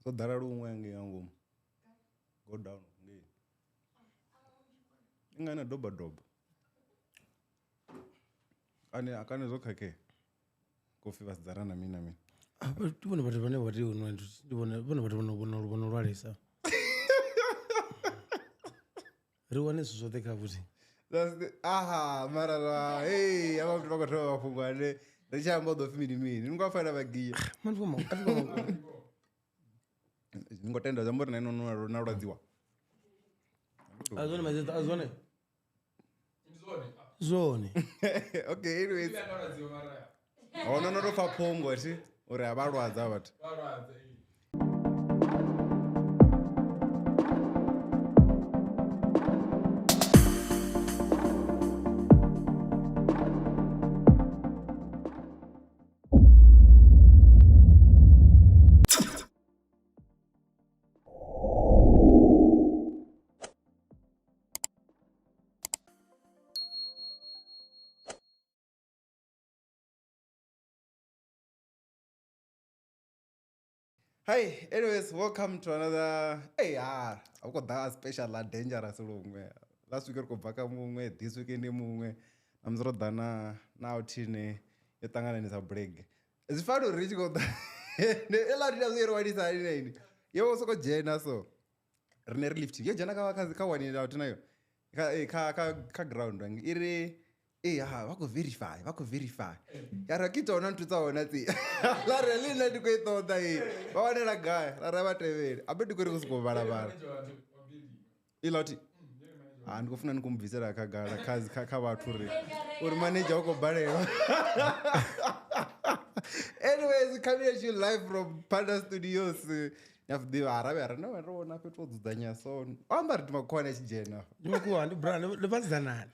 So dararumwe ngeyangu. Go down. Ingana doba. Akane zokhake. Kofi vasidzarana mina. Tibone batho bane ba teo no tibone batho bana bona lwalisa. Re wane so the kavuti. That's the marara. Hey, abantu bakathoba bafungwane. Richamba do mini. Ngafana bagiya. Man for mo. Ngotenda zambori na ino na rwadziwa. Azone. Zone. Okay, anyways. Ona no fa pongo ati uri abalwadza bathu. Hi, anyways, welcome to another. I've got that special and dangerous room. Last week I got back mumwe, this weekend mumwe. I'm sort of done now. Tine, you tangana ni break. It's fun to reach go. Ela dida zero wadi sa ni. You also got Jena so. Rene lift. You Jena ka wani na tunayo. Ka ground wangi. Ire. Wako verify. Yara kita ona tutaona ti. La rally na ndiko itoda hii. Waone la guy, la raba TV. Abedu kuri kusuko barabara. Iloti. Ndikufuna nikumvisera akagara kazi kavaturi. Uri manager uko barero. Anyways, coming at you live from Panda Studios. Nafdiwa arabe no rona petro dzanya so. Amba timakwana chijena. Ndikuwa ndi brand levanzana.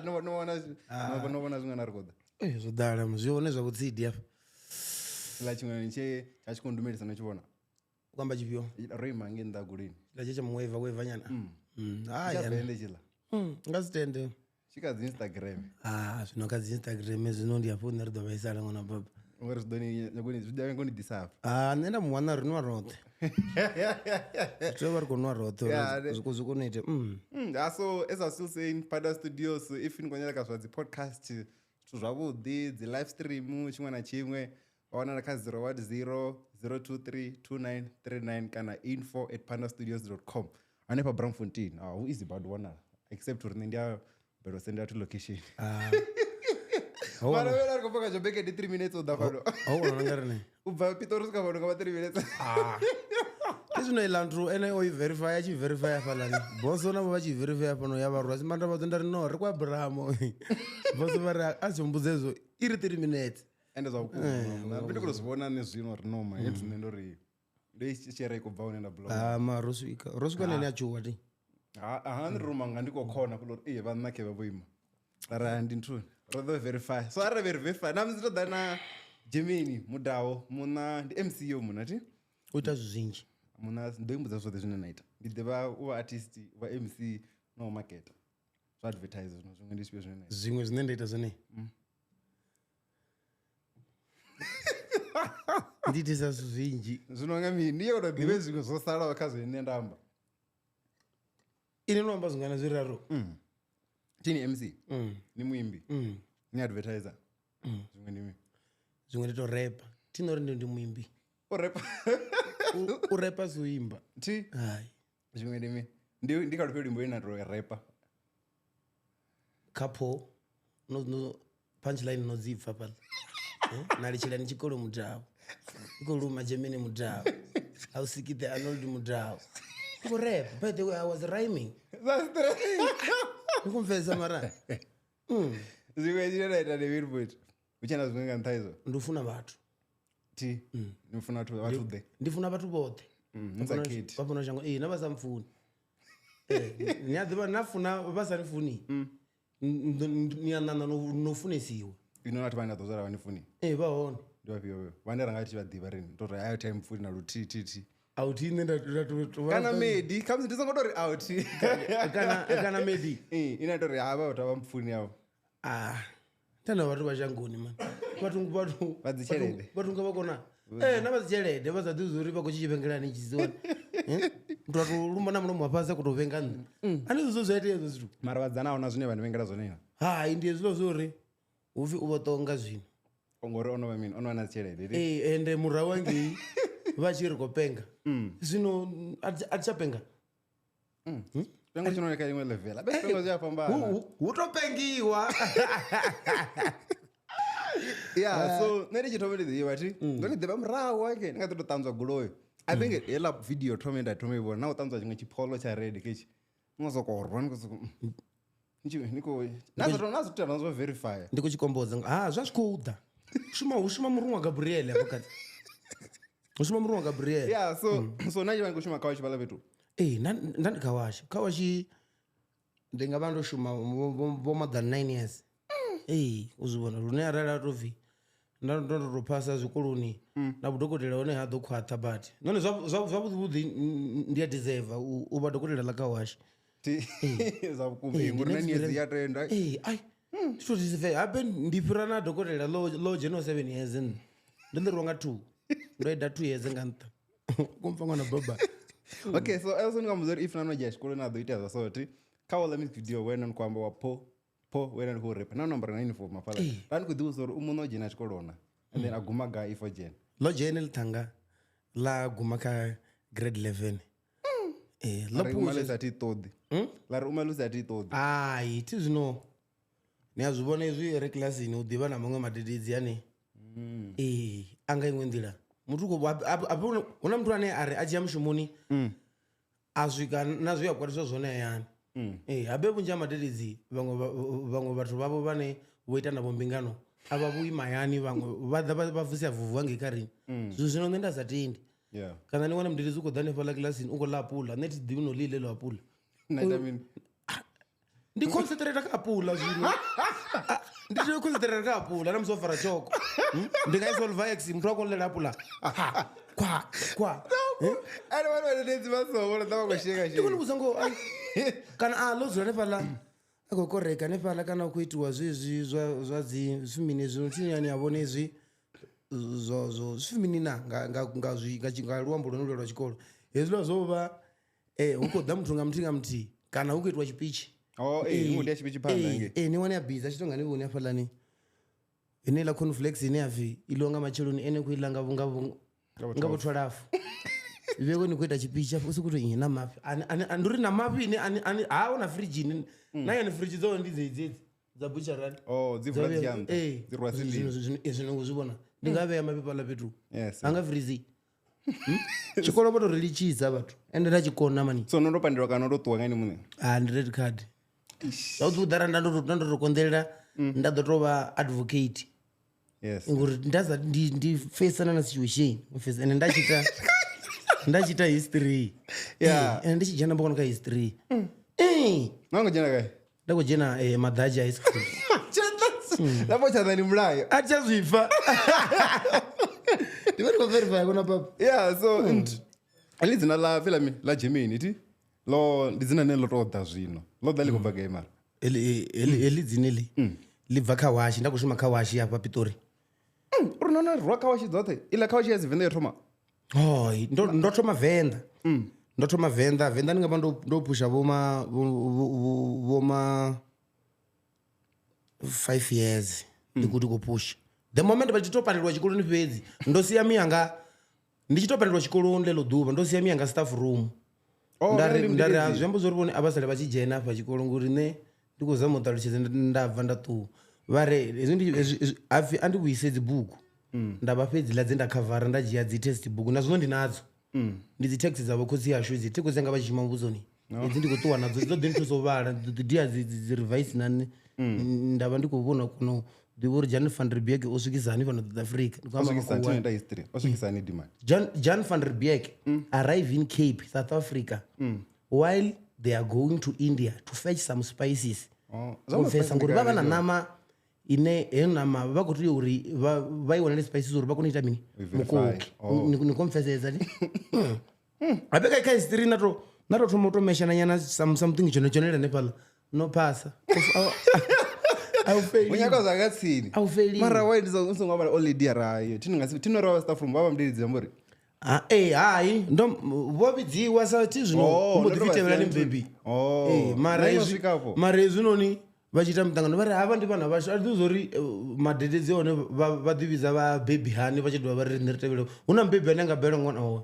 No one has ngana rekoda. Zodala muzione zvakutsidi apa. La chimwe nche chachikondumerisa nochibona. Kwamba chipyo. Rema ngenda gulini. La checha muweva nyana. Chapende chila. Ngasitende. Chikazi Instagram. Zvinokazi Instagram zvinondi yapo nerido vaisala ngona baba. Uri zidoni ngoni zvidave ngoni disap. Nenda muwana rinwa rote. Trevor konwa rote. Zukunoite. So as I was still saying, Panda Studios, if you ngonyela kaswa the podcast zvavudi, the live stream chimwe na chimwe, waona ka 010 023 2939 kana info@pandastudios.com. Anepa Bramfontein. Who is about one except for India but send out to location. Mara vera kupaka jobeke di 3 minutes odafalo. Ngarane. Uba pitorus ka vono ka 3 minutes. Isino ilandru ene oi verify achi verify afalani. Boso na bachi verify pano yavarwa simanda bazondari no rekwa Bramo. Boso vari azombuzezo iri 3 minutes. Ende zvakukuru. Ndiri kuzobona nezvino rinoma yedu nendori. Ndeichera ikubva unoenda blog. Roswika nene achuwa ti. Ndiruma ngandiko khona kulori vanake vavoima. Ara ndinthu. Rather verify. So ara verify. Namzitodana Gemini mudawo muna ndi MCO munati. Uita zvinji. Muna ndoimbudza zvote zvinonaita. Ndideva uva artist va MC no market. So advertise zvimwe ndisipio zvinonaita. Zvimwe zvinendaita zvone. Nditisa zvinji. Zvinonga mini ndiye unodzive zvimwe zvosara wakazoinendamba. Ine nomba zvingana zviraro. Tini MC. Ni muimbi. Ni advertiser. Zvimwe ndimi. Zvimwe ndito rapper. Tinori ndi muimbi. Rapper. Urapa zuimba. Ti? Hai. Zvimwe ndimi. Ndikatope limbo ina ro rapper. Kapo. No punchline no zipfa pala. Nalichila nichikolo mudhawo. Ikoluma Gemini mudhawo. Ausikite Arnold mudhawo. Iko rap. By the way, I was rhyming. That's the Nikumvesa mara. Zvimwe ndinonaita nevirboit. Uchana zvimwe ngantaizo. Ndofuna vatu. Ti? Ndofuna vatu the. Ndifuna vatu bote. Nzaketi. Papona chango nabasamfuni. Nyadhiba nafuna basanifuni. Niyanana nofunesiwa. Inonati vana dhozara vanifuni. Vaone. Ndovapiwo. Vana ranga tichivadhiva rini. Ndoto ayo time mfuni naru ti. Out inenda kana medi kamzi ndisongodori out kana medi inatori hava utava mupfuni yavo tana vatu vachangoni man vatunga vadzicherede vakona na vazitshelede vasaḓivhi uri vha khou tshi tshivhengelani tshisiwani muthu a tou lumba na mulomo wa fhasi a khou tou vhenga nṋa ani zwo zwa itea hezwo zwithu mara vhadzana ahuna zwine vha ni vhengela zwone na hai ndi hezwilo zwo uri hupfi u vho ṱonga zwino ngori ono vha mini ono vha na tshelede ende murahu wangei vha tshi ri khou penga zwino a thi tsha penga pengo tshino kha iṅwe level a pengo zwi a fhambana hu to pengiwa yeah so nṋe ndi tshi thoma ndi ḓivha thi ndo ni ḓivha murahu ake ndi nga ḓi tou ṱanzwa guloyo I think heiḽa video thome nda thoma i vhona na u ṱanzwa tshiṅwe tshipolo tsha red ketshi ngo sokou rwa na zwithu na zwo verify ndi khou tshikombodza zwa zwi khou ḓa hu shuma murungu wa Gabriel afho kati hu shuma murungu wa Gabriel yeah so na tshivha ndi khou shuma khawashi vhaḽa fhethu nda ndi khawashi ndi nga vha ndo shuma vo more than 9 years u zwi vhona lune arali a tou bvi ndo tou phasa zwikoloni na vhudokotela hone ha ḓo khwaṱha bati none zwavhuḓi ndi a deserve u vha dokotela ḽa khawashi zwa vhukuma ngori 9 years ya tenda to deserve habe ndi fhira na dokotela lo dzheno 7 years ndo ndirwa nga 2 ndo ida 2 years nga nṱha kumfa ṅwana baba okay so also ndi nga muzori if nano dzhia tshikoloni a ḓo ita zwa soti kha ola music video wena ni khou amba wa po wena ndi khou repa na nomboro na uniform afhala nda ndi khou ḓivha uri u muno dzhena tshikoloni and then a guma ga ifo dzhena lo dzhena ḽithanga ḽa guma kha grade 11 ḽa pumalisa ti ṱoḓi ḽa ri umalisa ti ṱoḓi ai thi zwino ni a zwi vhona izwi re kilasini u ḓivha na maṅwe madededzi ane a nga iṅwe nḓila muthu hu na muthu ane a ri a dzhia mushumoni a swika na zwi a kwatiswa zwone hayani habe vhunzhi ha madededzi vhaṅwe vhathu vhavho vhane vho ita navho mbingano a vha vhui mahayani vhaṅwe vha vusia vuvu hangei kha rini zwino nṋe nda sa tendi kana ni wana mudededzi u khou ḓa hanefhaḽa kilasini u khou ḽa apula nṋe thi ḓivhi no ḽi iḽelo apula ndi concentrate kha apula zwino ndi tea u concentrate kha apula na musi o fara choko ndi nga isolve x muthu a khou ḽela apula kwa ari vha vhadededzi vha so vhona ḓa vha khou sheka ndi khou vhudza ngo kana lo dzula hanefhaḽa a khou koreka hanefhaḽa kana u khou itiwa zwezwi zwa dzi zwifimini zwino thinyani a vhone zwi zwo zwifimini na nga luambo lwone lwa tshikolo hezwiḽa zwo vha hu khou ḓa muthu nga muthihi kana hu khou itiwa tshipichi ni wane ya biza tshito nga ni vhone hafhaḽani ine ḽa conflex ine ya pfhi iḽiwa nga matsheloni ene khou iḽa nga vho 12 vheko ni khou ita tshipichi afho usi kuti na mafhi ndi uri na mafhi ine haho na firidzhini na yone firiji dzawo ndi dzedzi dza bucharani zwino ngo zwi vhona ndi nga vhea mafhi phaḽa fhethu a nga firizi tshikolo vha tou ri litshisa vhathu ende nda tshikona mani so no tou pandelwa kana no tou ṱuwa nga ni muṋe ndi red card zwavhuḓi udara nda ndo tou konḓelela nda ḓo tou vha advocate ngori ndi facana na situation ende nda tshi ita history ende ndi tshi dzhena mbokano kha history na ngo dzhena kai nda khou dzhena Madaji high school lapho tshaḓani mulayo a thi tsha zwipfa ndi vha ndi khou verify kona papa so ali dzina ḽa filami ḽa Gemini ti ndi dzina ḽine ḽo tou ḓa zwino ḽo ḓa ḽi khou bva gai mara heḽi dzine ḽi bva kha washi nda khou shuma kha washi hafha Pitori uri nona rwa kha washi dzoṱhe iḽa kha washi ya Venḓa yo thoma ndo thoma Venḓa ndi nga vha ndo pusha vhoma 5 years ndi kuti khou pusha the moment vha tshi tou pandelwa tshikoloni fhedzi ndo sia miyanga ndi tshi tou pandelwa tshikoloni ḽeḽo ḓuvha ndo sia miyanga staff room ndari zwi amba zwo ri vhone a vha sale vha tshi dzhena afha tshikolo ngori nṋe ndi khou zama u ṱalutshedza nda bva nda ṱuwa vha re hapfi a ndi vhuise dzi bugu nda vha fhedzi ḽa dze nda khavara nda dzhia dzi test bugu na zwino ndi nadzo ndi dzi text dza vhakhotsi yashu dzi text dzanga vha tshi shuma muvhuzoni hedzi ndi khou ṱuwa nadzo dzo ḓi nthusa u vhala dia dzi revise na nne nda vha ndi khou vhona kuno ḓivha uri Jan van der Beek o swikisa hani fhano South Africa Jan van der Beek arrive in Cape, South Africa while they are going to India to fetch some spices confessa ngori vha vha na nama ine nama vha khou tea uri vha i wanele spices uri vha kone u ita mini mukoki ni confessedza ni abeka kha history na to thoma u to meshana nyana something tshone ḽa nepal no passa Aufeli. Unyaka zvakatsini. Aufeli. Mara why ndizongwa only dear rayo. Tinorava stuff from baba mudedzi muri. Hai ndo vovidziwa sati zvino kumbodifitevera nemubhebhi. Mara izvinoni vachiita mutangano vari hava ndi vanhu vasho atizori madhededzi one vadivisa vabhebhi hani vachidwa vari neritevero una mubhebhi anenge abhera mwana wawe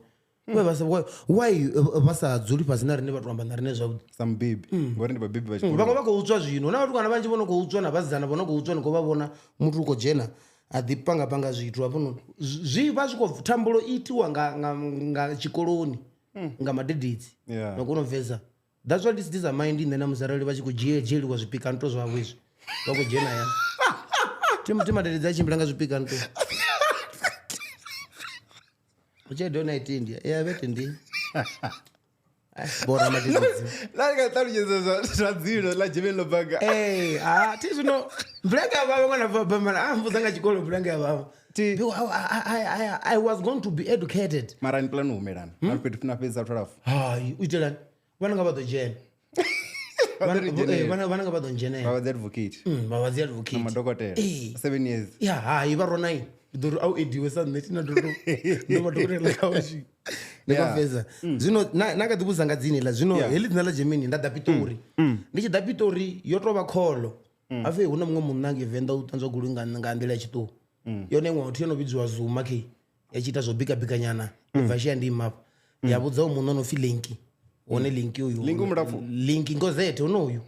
why vasadzuri pasina rine vatoramba narine zvavudi samubhebhi ngori ndi babhebhi vachikuru vamwe vakoutswa zvino navatukana vanji vonokoutswa navazizana vonokoutswa nikovavona mutu ukojena adhipanga zvitu apo zviva zvikotambulo itiwa nga chikoloni nga madhededzi nokunomvesa. That's what this are mind in the namuzarali vachikujeli kwa zvipika nto zvavo izvi vakujena yana timadhededzi achimbiranga zvipika nto uchadona itindia vete ndi bora madhededzi zvadzino lajemeni lobhaga tizvino mvulanga yavavo mwana vabamana ambuzanga chikolo mvulanga yavavo I was going to be educated mara ni plan umelana alipeti tunapeza twalafu uitelani vananga vadojena vananga vadonjenea vavazi advocate madokotela 7 years hai varonai ndori au ediwe sanetina ndomadokotela kawashi nekafeza zvino nakadzibuzanga dzinila zvino heli dzina la Gemini ndadha Pitori ndichidha Pitori yotova kholo afe huna mumwe munhu nange venda utanzwa gulu nga ndela yachitu yone imwe kuti inovidzwa Zuma ke yachiita zvobika nyana vhashiya ndimapo yabudzawo munhu anofi linki one linki uyu linki ngozete unoyu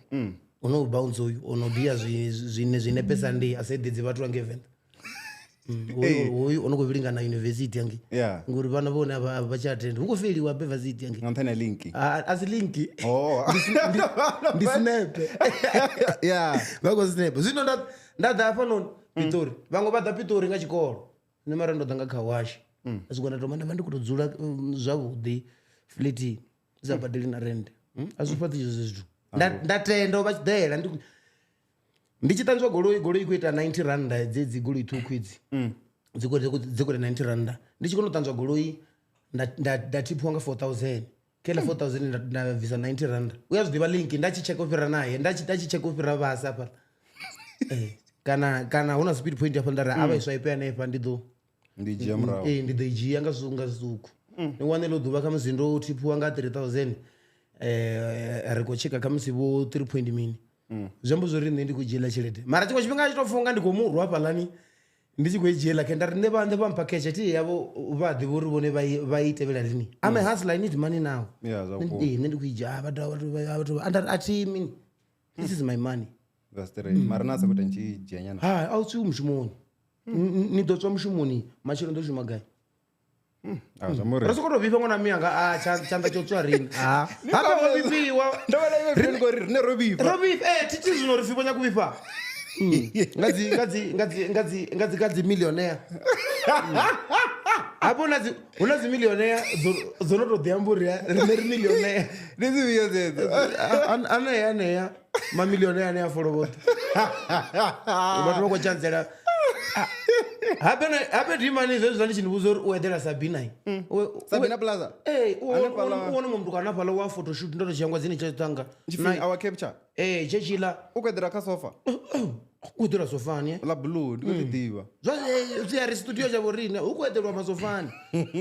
unobounce uyu unodiya zvine pesa ndi asaidedzi vatu vange venda uyu unokuviringa na university yange nguri vana vone ava vachatenda ungofeliwa bevasity yange ngantana linki asi linki ndisnepe vakosnepe zvino ndadha pano Pitori vamwe vadha Pitori nga chikoro nemara ndodhanga kawashi asikona tomanda vandikutodzura zvavudi fliti zabadili na rende azvipati izvo ndatenda vachidhera ndichitanzwa goloi kuita 90 randa dzedzi goloi 2 kwidzi dzikore 90 randa ndichikonotanzwa goloi ndatipwanga 4000 kela 4000 ndavisa 90 randa uyazvidiva linki ndachicheka upira naye ndachicheka upira vasa pa kana una speed point apa ndara ava iswaipeya naye pa ndidoijia ngasunga suku niwanelo dhuva kamuzindo utipuwa nga 3000 rikocheka kamusivo 3 mini zvambo zvori ndi kujela chilete mara chiko chipinga chitofunga ndikomurwa palani ndichikujela kendari nevampakecha ti yavo vadhi vori vone vaitevela rini ame hustler I need money now ndi kuija vatu ati mini this is my money that's the right mara nasa kuti nchijanyana autsiu mushumoni nidotswa mushumoni machiro ndoshumagayi rasokotovipa mwana miyanga chanda chotswa rini hapavovipiwa titi zvino rifipo nyakuvipa ngadzi millionaire hapo unazi millionaire zonotodhiamburira rine rimillionaire aneya mamillionaire aneyaforovota vatu vakochanzera hape dhimani izvo zvandichindibuza uri uedera Sabina plaza uone mumntu kana pala wa photoshoot ndotochiyangwa dzine chatanga our capture chechila ukwedera kasofa kuedera sofani la blue ndikudiva zviyari studio chavo rine ukuederwa masofani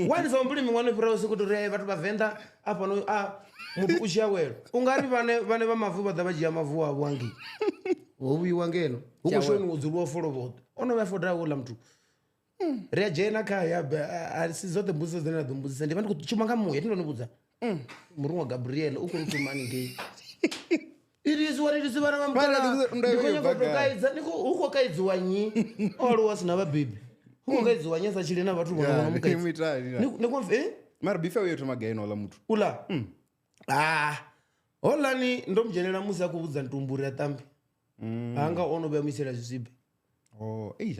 wani sambuli mingwane pira usikuti vatu vavenda apano mutu uchiyawero ungari vane vamavu vadha vajiya mavu avo wangi wowiwa ngeno ukushoni udzuluwa folovota onovafodra ula mtu rejena kaya asizote mbuziso dzine nadombuzisa ndivandi kuti chumanga muya tindonibudza murumwa Gabriel ukuritumani ngei irisiwarisi vana vamukanaikokaidza ukokaidziwa nyi olo wasina vabhebhi ukokaidziwa nyesa chili na vatu mara bifa uyo tumagaino ola mutu ula olani ndomujenera musi akuvudza ntumburi yatambi anga onobeamisira zvisibe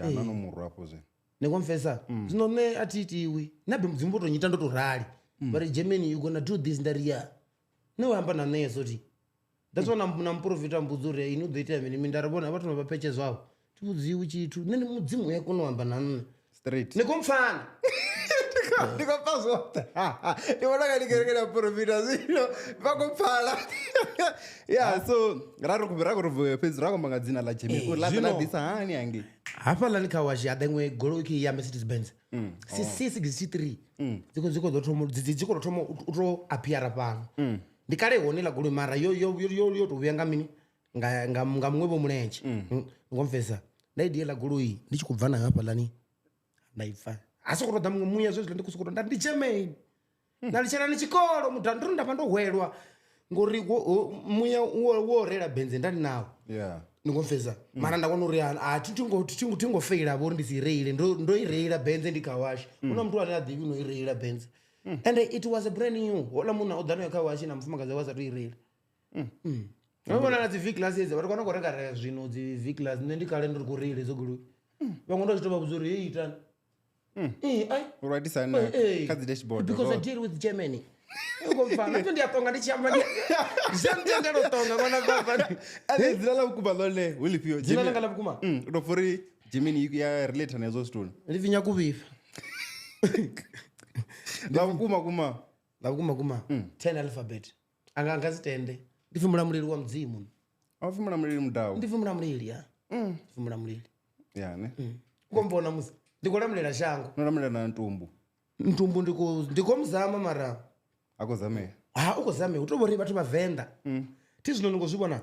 anomurwapo zve nekomfesa zvinone atitiwi nabe mudzimbotonyita ndotorali vari Germany you gonna do this ndariya newamba nanesoti that's why namuprofita mbudzure inodoita mini mindarabona vatu vapeche zvavo tiudziwi chitu nene mudzimu yako unohamba nanone straight nekomfana ndikapa zvote ndivona kanikerekera profita zvino vakupfala yeah so rakuropedzi rakombanga dzina la Jimmy ladisa hani yange hapa la nikawashi adengwe goloki ya Mercedes Benz C63 dziko dzotoma utro appear pano ndikale honela golo mara yo to vyenga mini nga mwevo mulenje ngomvesa ndaidiela golo iyi ndichikubva nayo hapa lani ndaifa asi kutoda mumwe muya zvezvo ndikusukura ndati ndichemeni ndalichera nechikoro mudhanduru ndapa ndohwelwa ngori muya worera benze ndani nawo ndingomvesa mara ndakona uri tingofeira avo uri ndisireile ndoireila benze ndikawashi una mntu ane adhivi unoireila benze and it was a brand new ola munhu audhano yakawashi namufumakazi wasatoireila vavona nadzivhiclas idzi vatikwana kurekara zvino dzivhiclas nendikale ndiri kureile zogulu vamwe ndochitova kuzori yeitani because I deal with Germany. Ukomfana ndiyatonga ndichamba ndiyandalotonga kona baba zilala ukuma lole ulipio Jimmy ngala ukuma ndofuri Jimmy ya relate nazo stone livinya kubifa la ukuma 10 alphabet anga zitende ndifumula mulili wa mdzimu afumula mulili mdawo ndifumula mulili ya ndifumula mulili ne ukombona musi ndikolamulira shango nolamulira na ntumbu ndikomzama mara akozame ukozame utobori vatu vavenda tizvino ndingozvibona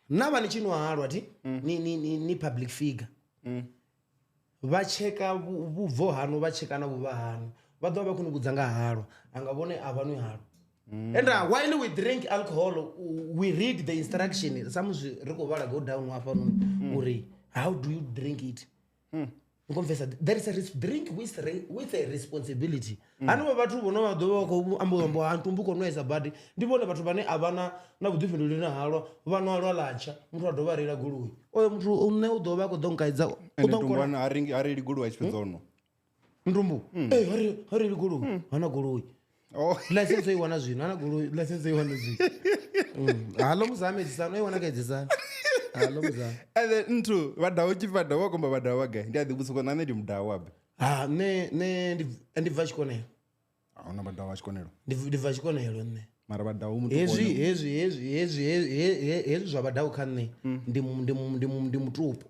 nava nichinwahalwa ti ni public figure vacheka vubvo hano vachekana vuva hano vadova vakunikudzanga halwa angavone avanwi halwa and while we drink alcohol we read the instruction samuzvi rikuvala go down wafano uri how do you drink it there is a drink with a responsibility anova vatu vona vadova ambo antumbuko noisa badi ndivone vatu vane avana na vudifinduliri na halwa vanwalwa lacha mntu adova reila gului oyo mntu une udova kudonkaidza ntumbu arili gului achipedza ntumbu harili gului hana gului license iwana zvino hana gului license iwana zvino halo muzamedzisano iwana kaedzisana halo muzame and then ntu vadawo chipadawo wakomba vadawo wagai ndiadhibusuko nane ndi mdawo wabe ndibva chikonero auna vadawo vachikonero ndibva chikonero ne mara vadawo hezvi zvavadawo kane ndi mutupo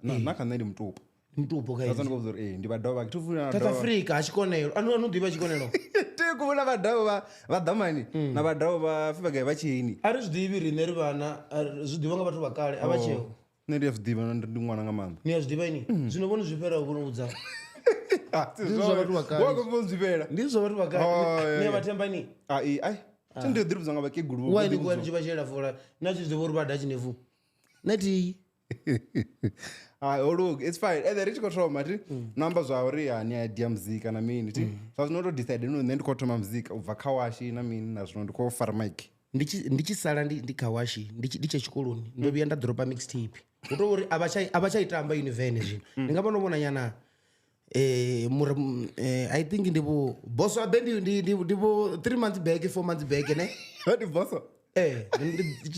nakane ndi mutupo mutupo kaizazandikozori ndivadawo vake tifuna South Africa achikonero anodhiva chikonero tikuvona vadawo vadhamani na vadawo vafivagai vachiini ari zvidhivi rine ri vana zvidhiva nga vatu vakale avachewo nendiyazvidhiva ndi mwana nga mamba niyazvidhiva ini zvinovona zvipera kunoudza wakombonzvipera ndizvo vatu vakale nevatatemba ini tindidhiribudza nga vakeguru wainikuwa ndichivachera fora nachizvivo uri vada chinefu neti look it's fine and then richikotoma mati namba zvauri hani idea muzika na mini ti zvazvinotodecide nendikotoma muzika ubva kawashi na mini nazvino ndikofara mike ndichisala ndikawashi ndichechikoloni ndoviya ndadhoropa mixtape utouri avachaitamba univhene zvino ndingambonobona nyana I think ndivo boso abe ndivo 3 months back 4 months back ne what boso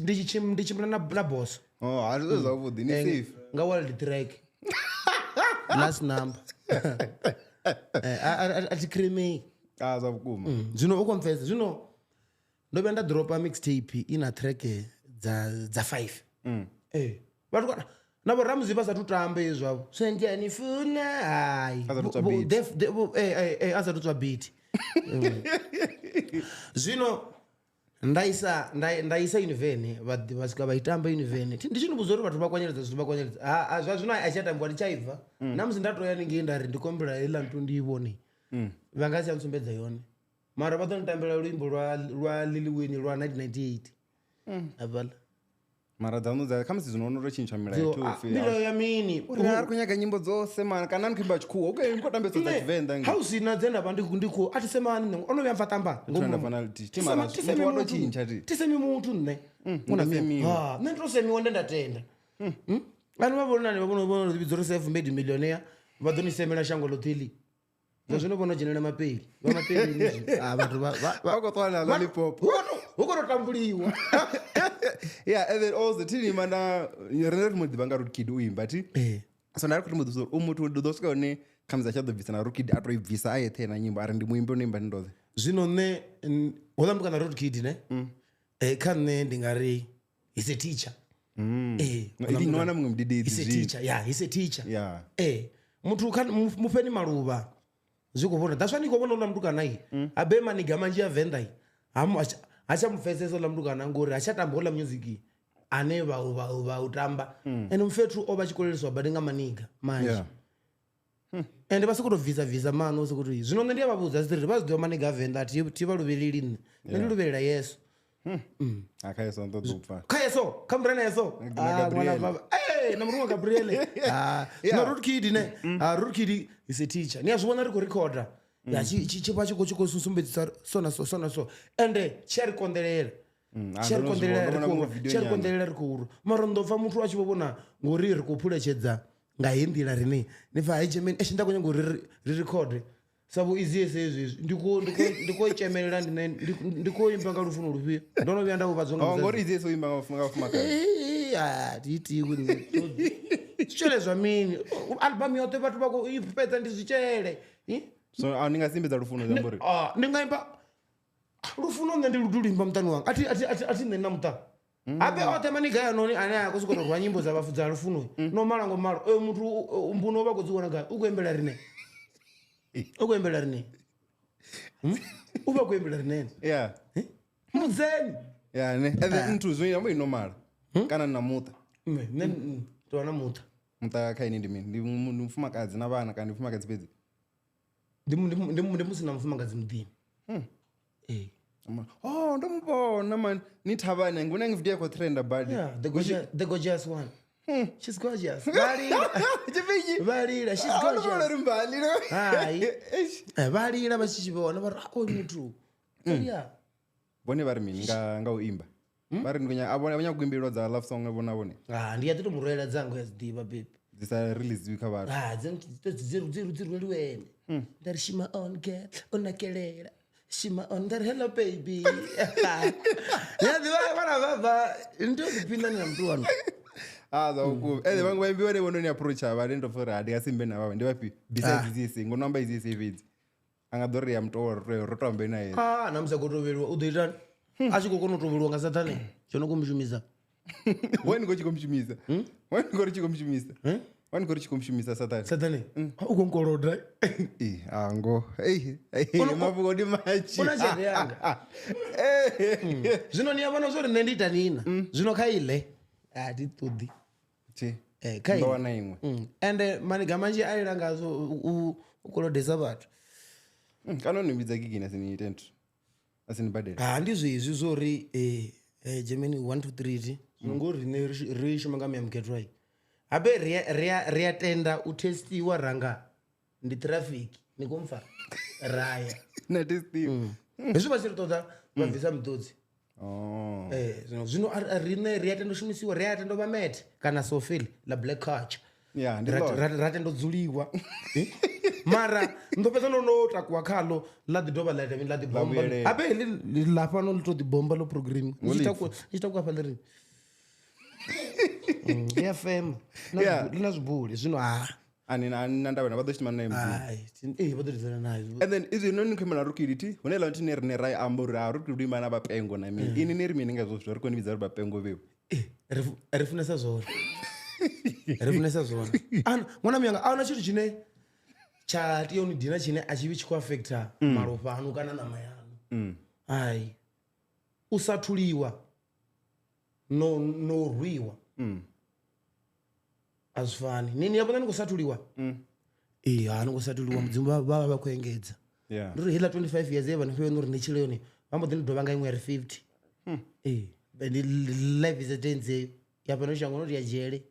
ndichimira na boso hazvizvavudhi ni safe nga world track last number atikremei zvavukuma zvino ukomfesa zvino ndovya ndadhoropa mixtape ina track dza 5 vatukana navo ramuzi vasatutambe zvavo swendianifuna hai asatutsva beat zvino ndaisa univhene vasika vaitamba univhene ndichinobuzori vatu vakwanyeredza zviti vakwanyeredza zvazvino achatambwa ndichaibva namusi ndatoya ningeendari ndikombera elantu ndiivone vangasiyanitsombedza yone mara vatonotambira luimbo rwa Lil Wayne rwa 1998 avala mara dzanodza kamusi zvinonotochinja milo yamini ari kunyaga nyimbo dzose mana kana anokuimba chikuwa ukemukotambedzo dzachivenda hausina dzendapa ndiko atisemani onovya mfatamba tisemi muntu ne nenditosemiwa ndendatenda vanhu vavonani vavona vidzo reself made millionaire vadonisemela shango lothili zvazvinovona jenera mapeli vamapeli vakotwana lollipop ukototambuliwa yeah and then also tini mana rene rimwe dzivanga roti kid uimba ti so ndari kuti mudziso umutu udosvika une khamusi achaḓo bvisa na Rootkid a to i bvisa a yeṱhe na nyimbo ari ndi muimbi unoimba ni ndoṱhe zwino nṋe hoḽa mutukana Rootkid ne kha nṋe ndi nga ri he's a teacher ili nona muṅwe mudededzi he's a teacher yeah he's a teacher yeah muthu mufheni maluvha zwi khou vhona that's why ni khou vhona uḽa mutukana abe maniga manzhi a venḓa ha tsha mupfesesa uḽa mutukana ngori ha tsha tamba uḽa music ane vha u tamba ende mfethu o vha tshikoleliswa badi nga maniga manzhi ende vha sokou tou bvisa mano sokou tou zwino nṋe ndi a vha vhudza siṱiri vha zwi ḓivha maniga a venḓa thi vha luvheleli nṋe nṋe ndi luvhelela yeso kha yeso ndo dupfa kha yeso kha murena yeso ṅwana baba na murunwa Gabriele no Rootkid ne Rootkid is a teacher ni a zwi vhona ri khou recorder ya tshi vha tshi khou susumbedzisa so na so ende tshi a ri konḓelela tshi a ri konḓelela ri khou mara ndo pfa muthu a tshi vho vhona ngori ri khou phuletshedza nga heyi nḓila rine ni pfa German nda khou nyanga uri ri record sa vhu easy ezwi ndi khou itshemelela ndi khou imba nga lufuno lufhio ndo no vhuya nda vhudzwa nga ngori easy so imba nga fumakadzi diti zwitshele zwa mini album yoṱhe vhathu vha khou i fhedza ndi zwitshele so a ni nga simbedza lufuno zwa mbori ndi nga imba lufuno nṋe ndi ludulimba muṱani wanga athi nṋe na muṱa abe oṱhe maniga ya noni ane a khou sokou rwa nyimbo dza vhafu dza lufuno no mala ngo malo oyo muthu mbuno vha khou dzi wana gai u khou imbela rine u khou imbela rine u vha khou imbela rine yeah mudzeni yeah ne ende nthu zwo yambo inomala kana na muṱa nṋe ndo na muṱa kha ini ndi mini ndi mufumakadzi na vhana kana ndi mufumakadzi fhedzi ndi musi na mufumakadzi muḓini oh ndo mubona man ni thavhane ngune ngividia ko trenda badi yeah the gorgeous one she's gorgeous valila she's gorgeous hai valila vha tshi vhona vha o muthu yeah vhone vha ri mini nga u imba vha ri ngonya abona kuimbelwa dza love song vhona vhone ndi ya ḓo murela dzangu ya dziḓivha baby dzi sa release kha vhathu dzi rweliwene ndari shima on girl onakelela shima on that hello baby ya ḓivha vhana baba ndo ḓiphinda na muthu wanu zwa vhukuma ende vhaṅwe vhaimbi vhane vhono ni approacha vha ndi for hadi a simbe na vhavha ndi vhafhi besides dzisi ngo namba dzisi fhedzi anga ḓo ri ya mutoro ro tambe na yeye na musa gotovhelwa u ḓo itani a tshi khou kona u tovhelwa nga Sathane tshono khou mushumisa wani khou tshi khou mushumisa wani khou ri tshi khou mushumisa wani khou ri tshi khou mushumisa Sathane u khou nkoloda ango mafhungo ndi matshi una tshelede yanga zwino ni ya vhona zwo ri nṋe ndi ita nina zwino kha ile ndi ṱoḓi kha ndo wana iṅwe ende maniga manzhi a ila ngazwo u kolodesa vhathu kana ni vhidza gigi na sini tent asini badela ndi zwezwi zwo ri Germany 1 2 3 ngori ne ri shuma nga myamketwa habe ri ya tenda u testiwa ranga ndi traffic ni komfa raya na testiwa hezwi vha tshi ri ṱoḓa vha bvisa muṱodzi zwino rine ri ya tenda u shumisiwa ri ya tenda u vha mete kana sofili la black culture ra tenda u dzuliwa mara ndo fhedza no takuwa khalo la ḓi dovha la ḓi bomba habe ḽi lafhano ḽi to ḓi bomba lo program ḽi tshi takuwa fha ḽi ya fema lina zwibuli zwino ani na ndavha na vha ḓo shuma naye vha ḓo ḓidzela naye and then izwi no ni khou imela Rootkid ti hune la ntini rine rai amba uri Rootkid u imba na vhapengo na mini ini ni ri mini nga zwo ri kho ni vhidza uri vhapengo vheu ri funesa zwone ṅwana muyanga a huna tshithu tshine tsha tea uni dina tshine a tshi vhi tshi khou affecta malofha anu kana ṋama yanu hai u sa thuliwa no rwiwa a zwi fani nini ya vhona ni khou sathuliwa ni khou sathuliwa mudzimu vha vha khou engedza ndi ri heiḽa 25 years vha ni fhiyo uri ni tshile yone vha mbo ḓi ni dovha nga iṅwe ya ri 50 ndi life is a dance ya fhano shango no ri ya dzhele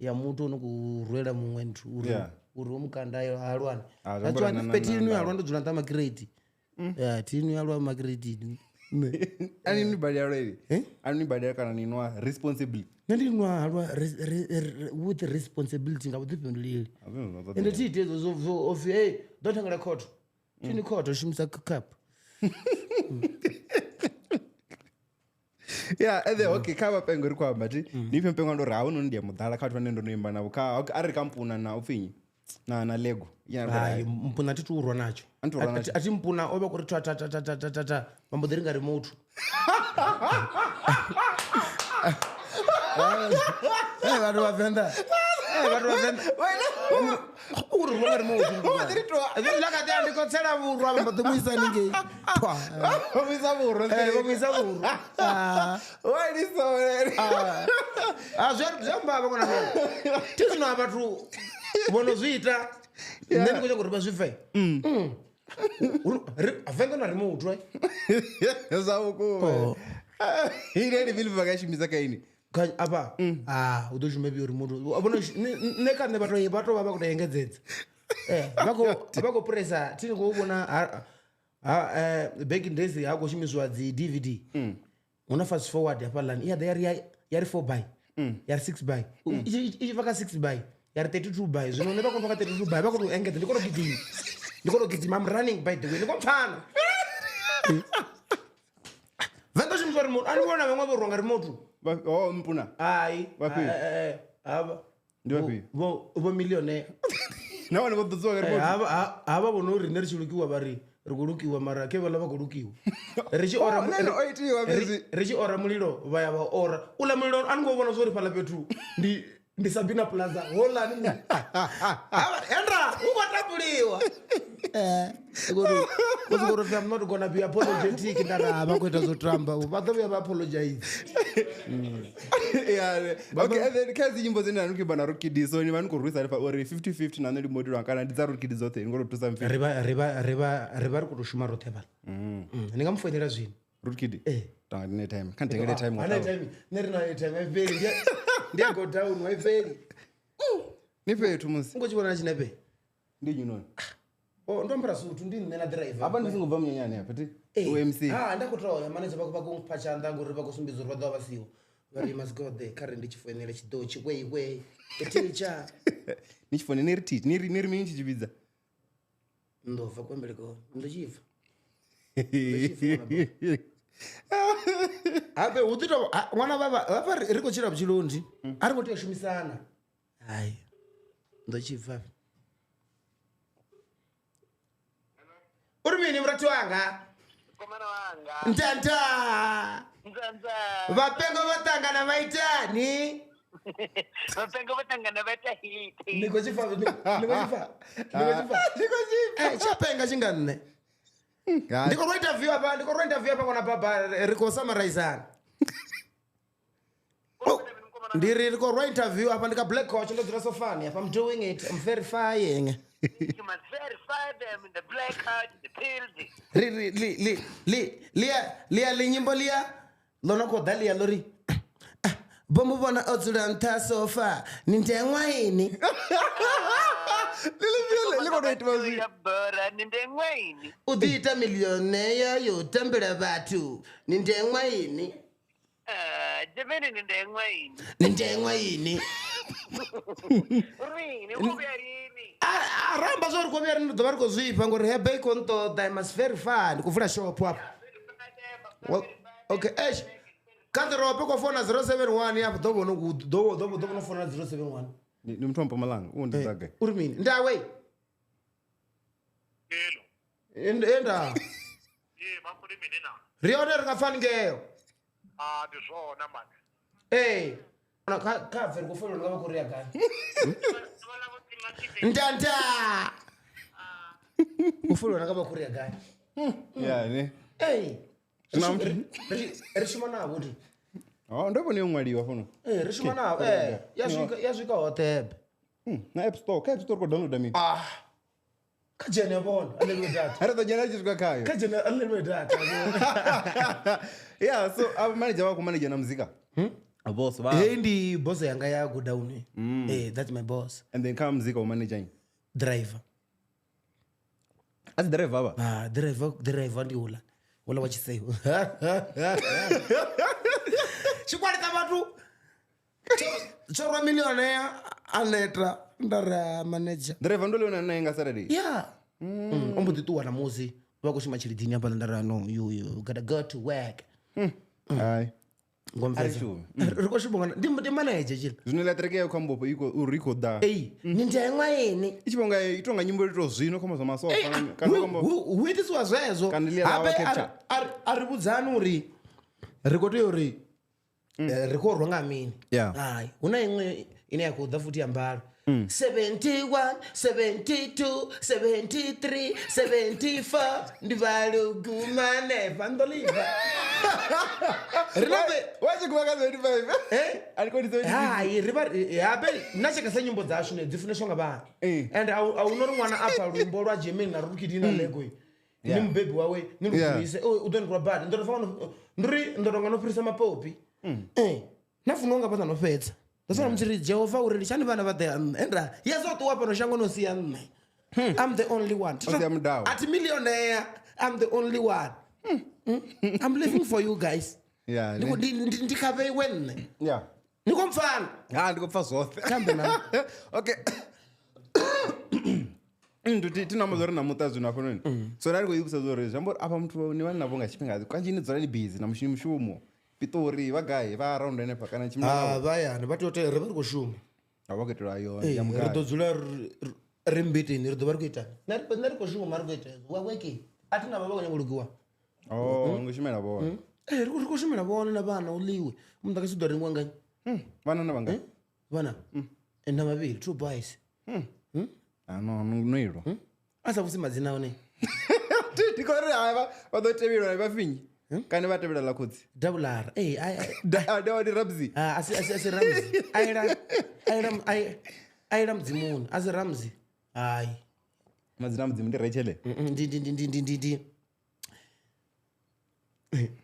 ya muthu ono khou rwela muṅwe nthu uri wo mukandayo halwane petini ya lwa ndo dzula nṱha makireti tini ya lwa makireti ani ni badela lele ani ni badela kana ni nwa responsibly ndi nwa halwa with responsibility nga vhuḓifhinduleli ende thi ite zo of hey don't hangela court tini court shumisa cup and then okay kha vhapengo ri khou amba ti ni phe mpengo ndo ra hu no ndi ya muḓala kha vhathu vhane ndo no imba navho kha ari kampuna na upfinyi na lego Hai mpuna titi urwa nacho ati mpuna ova kuri tata mambodziringa remote vanhu vavhenda uri rwa remote lakati andikotsera vurwa vambodzimuisa ningei vamuisa vurwa zvambava kona tizvino vatu vonozviita ndendikucha kuti vazvifai avhenga na remote zvaoko ineni vili vakashimisa kaini apa utoshimepio remote nekane vatova kudayengedzedza vakopuresa tini kuona back in days hakoshimiswa dzi-dvd una fast forward yapalani iyada yari 4 by yari 6 by ichivaka 6 by yari 32 by zvino nevakonvaka 32 by vakutoengedza ndikonogidima am running by the way ndikomfana vandoshimiswa remote anivona vamwe voronga remote mpuna ai ava ndivapi vomillionaire navana vodotsiwa remote hava vona uri nerichilukiwa vari rikulukiwa mara ke vala vakulukiwa richiora mulilo vaya vaora ula mulilo aningovona zvori pala petu ndi Sabina Plaza holani enda ukatapuliwa kuti I'm not gonna be apologetic ndarava kuita zotramba vatove vaapologize okay and then kazi nyimbo dzene anokuimba naro kidi so ni vanokurwisa ori 50-50 nano ndimodiro akana ndidzaro kidi dzote ngorotusa mfi riva ri kutoshuma rote vala ndingamufonera zvino rutkidi tangane time kantengere time ana time nerina time every ndia go down every nipetu musi ngochibona chinepe ndinyu noni ndombra sutu ndinena driver apa ndisingobva munyanyani apa ti OMC ndakutoya manager vako vakumpa chanda ngori vakusumbidzo rwadza vasiwo vari must go there kare ndichifonera chido chikweikwei teacher nichifone nerititi niri mini chichibidza ndobva kwembereko ndochifa ape utita mwana vava rikochira kuchilondi ari ngotoshumisana hai ndochifa uri mini murati wanga komana wanga ntanta nzanza vapengo vatangana vaitani vapengo vatangana vaita hit nikochifa chapenga chinganne ndiko interview apa kona baba riko summarizana ndiri riko interview apa ndika black coach ndodzira so funny apa I'm doing it I'm verifying you must verify them in the black card in the building lia linyimbo lia lona kodalia lori bombo bona odzula ntha sofa nindengwa ini ya bora nindengwa ini udita millionaire yotambira vatu nindengwa ini jameni nindengwa ini rini ukuberini ramba zori kwavera ndodva vari kuzvipa ngori hebacon toda must verify ndikuvhura shop apo okay esh kandirope kofona 071 apo dogonofona 071 ni mtombo malanga undidzaga uri mini ndawe enda makuri mini na rione ringafani ngeyo ndizvona mani kabveri kufona ndingava kuriya kani ndanda kufona ndingava kuriya kani yani rishuma navo ndi ndopone mwaliwa fono rishuma navo yazvika hotebe na app store ko download mi kajene bona unlimited data harata jana chizwa kayo kajene unlimited data yeah so our manager wako manager na muzika a boss wa ndi boss yanga ya go down that's my boss and then come muzika o manager driver as driver baba driver ndi wala wachiseyo chikwalita vatu chorwa millionaire anetra ndara manager driver ndo leona nayenga Saturday yeah ombudituwa na muzi vakushima chilidini apa ndara no you gotta go to work hai ngomvesa shumi. ri khou shuma ndi manager chila zwino latereke yayo khombopo uri khou ḓa ni ndaengwa yini i tshi vhonga itonga nyimbo ito zwino khombo zwa masofa hu itisiwa zwezwo Kana ḽi ḽa wa capture. a ri vhudzani uri ri khou tea uri ri khou rwa nga mini Yeah. hayi hu na iṅwe ine ya khou ḓa futhi ya mbalo 71 72 73 74 ndi valugumanefa ndoliva rinobe wachikuvaka 75 alikoni hayi habe nachekesa nyimbo dzashu ne dzifuneswa nga vanhu and aunori mwana apha lumbo lwa gemini na rukidina lego ni mubebi wawe ni rugumise udonirwa badi ndoronga no phirisa mapopi nafunwa nga pata no fedza ndasona mutiri Jehova uri lishani vana va there endra yesoṱuwa pano shango no siya nne I'm the only one at millionaire I'm the only one I'm living for you guys ndikave iwe nne nikomfana ndikopfa zvoṱhe kambe na okay tinamo zvo ri na muṱa zwino hafhanoni so rari khou ivhusa zwo ri zvi amba uri afha muthu ni vhani navho nga tshifhinga kanzhi ni dzula ni busy na mushumo pitori vha gai vha around henefha kana vayani vha tea ri vha ri khou shuma a vha khou itelwa yo ri ḓo dzula ri mbitini ri ḓo vha ri khou itani nṋe ri khou shuma ri khou ita working a thi na vha vha khou nyanga u lugiwa ngo shumela vhone ri khou shumela vhone na vhana u ḽiwe muḓagasi u ḓo rengiwa nganyi vhana na vhanga vhana na mavhili 2 boys no ilo a sa vhusi madzina one ndikori hava vha ḓo tevhelwa vhafinyi kana vha tevhela ḽa khotsi double R dawadi Ramsey asi Ramsey ayela mudzimuni asi Ramsey hayi madzina mudzimu ndi Rachel ndi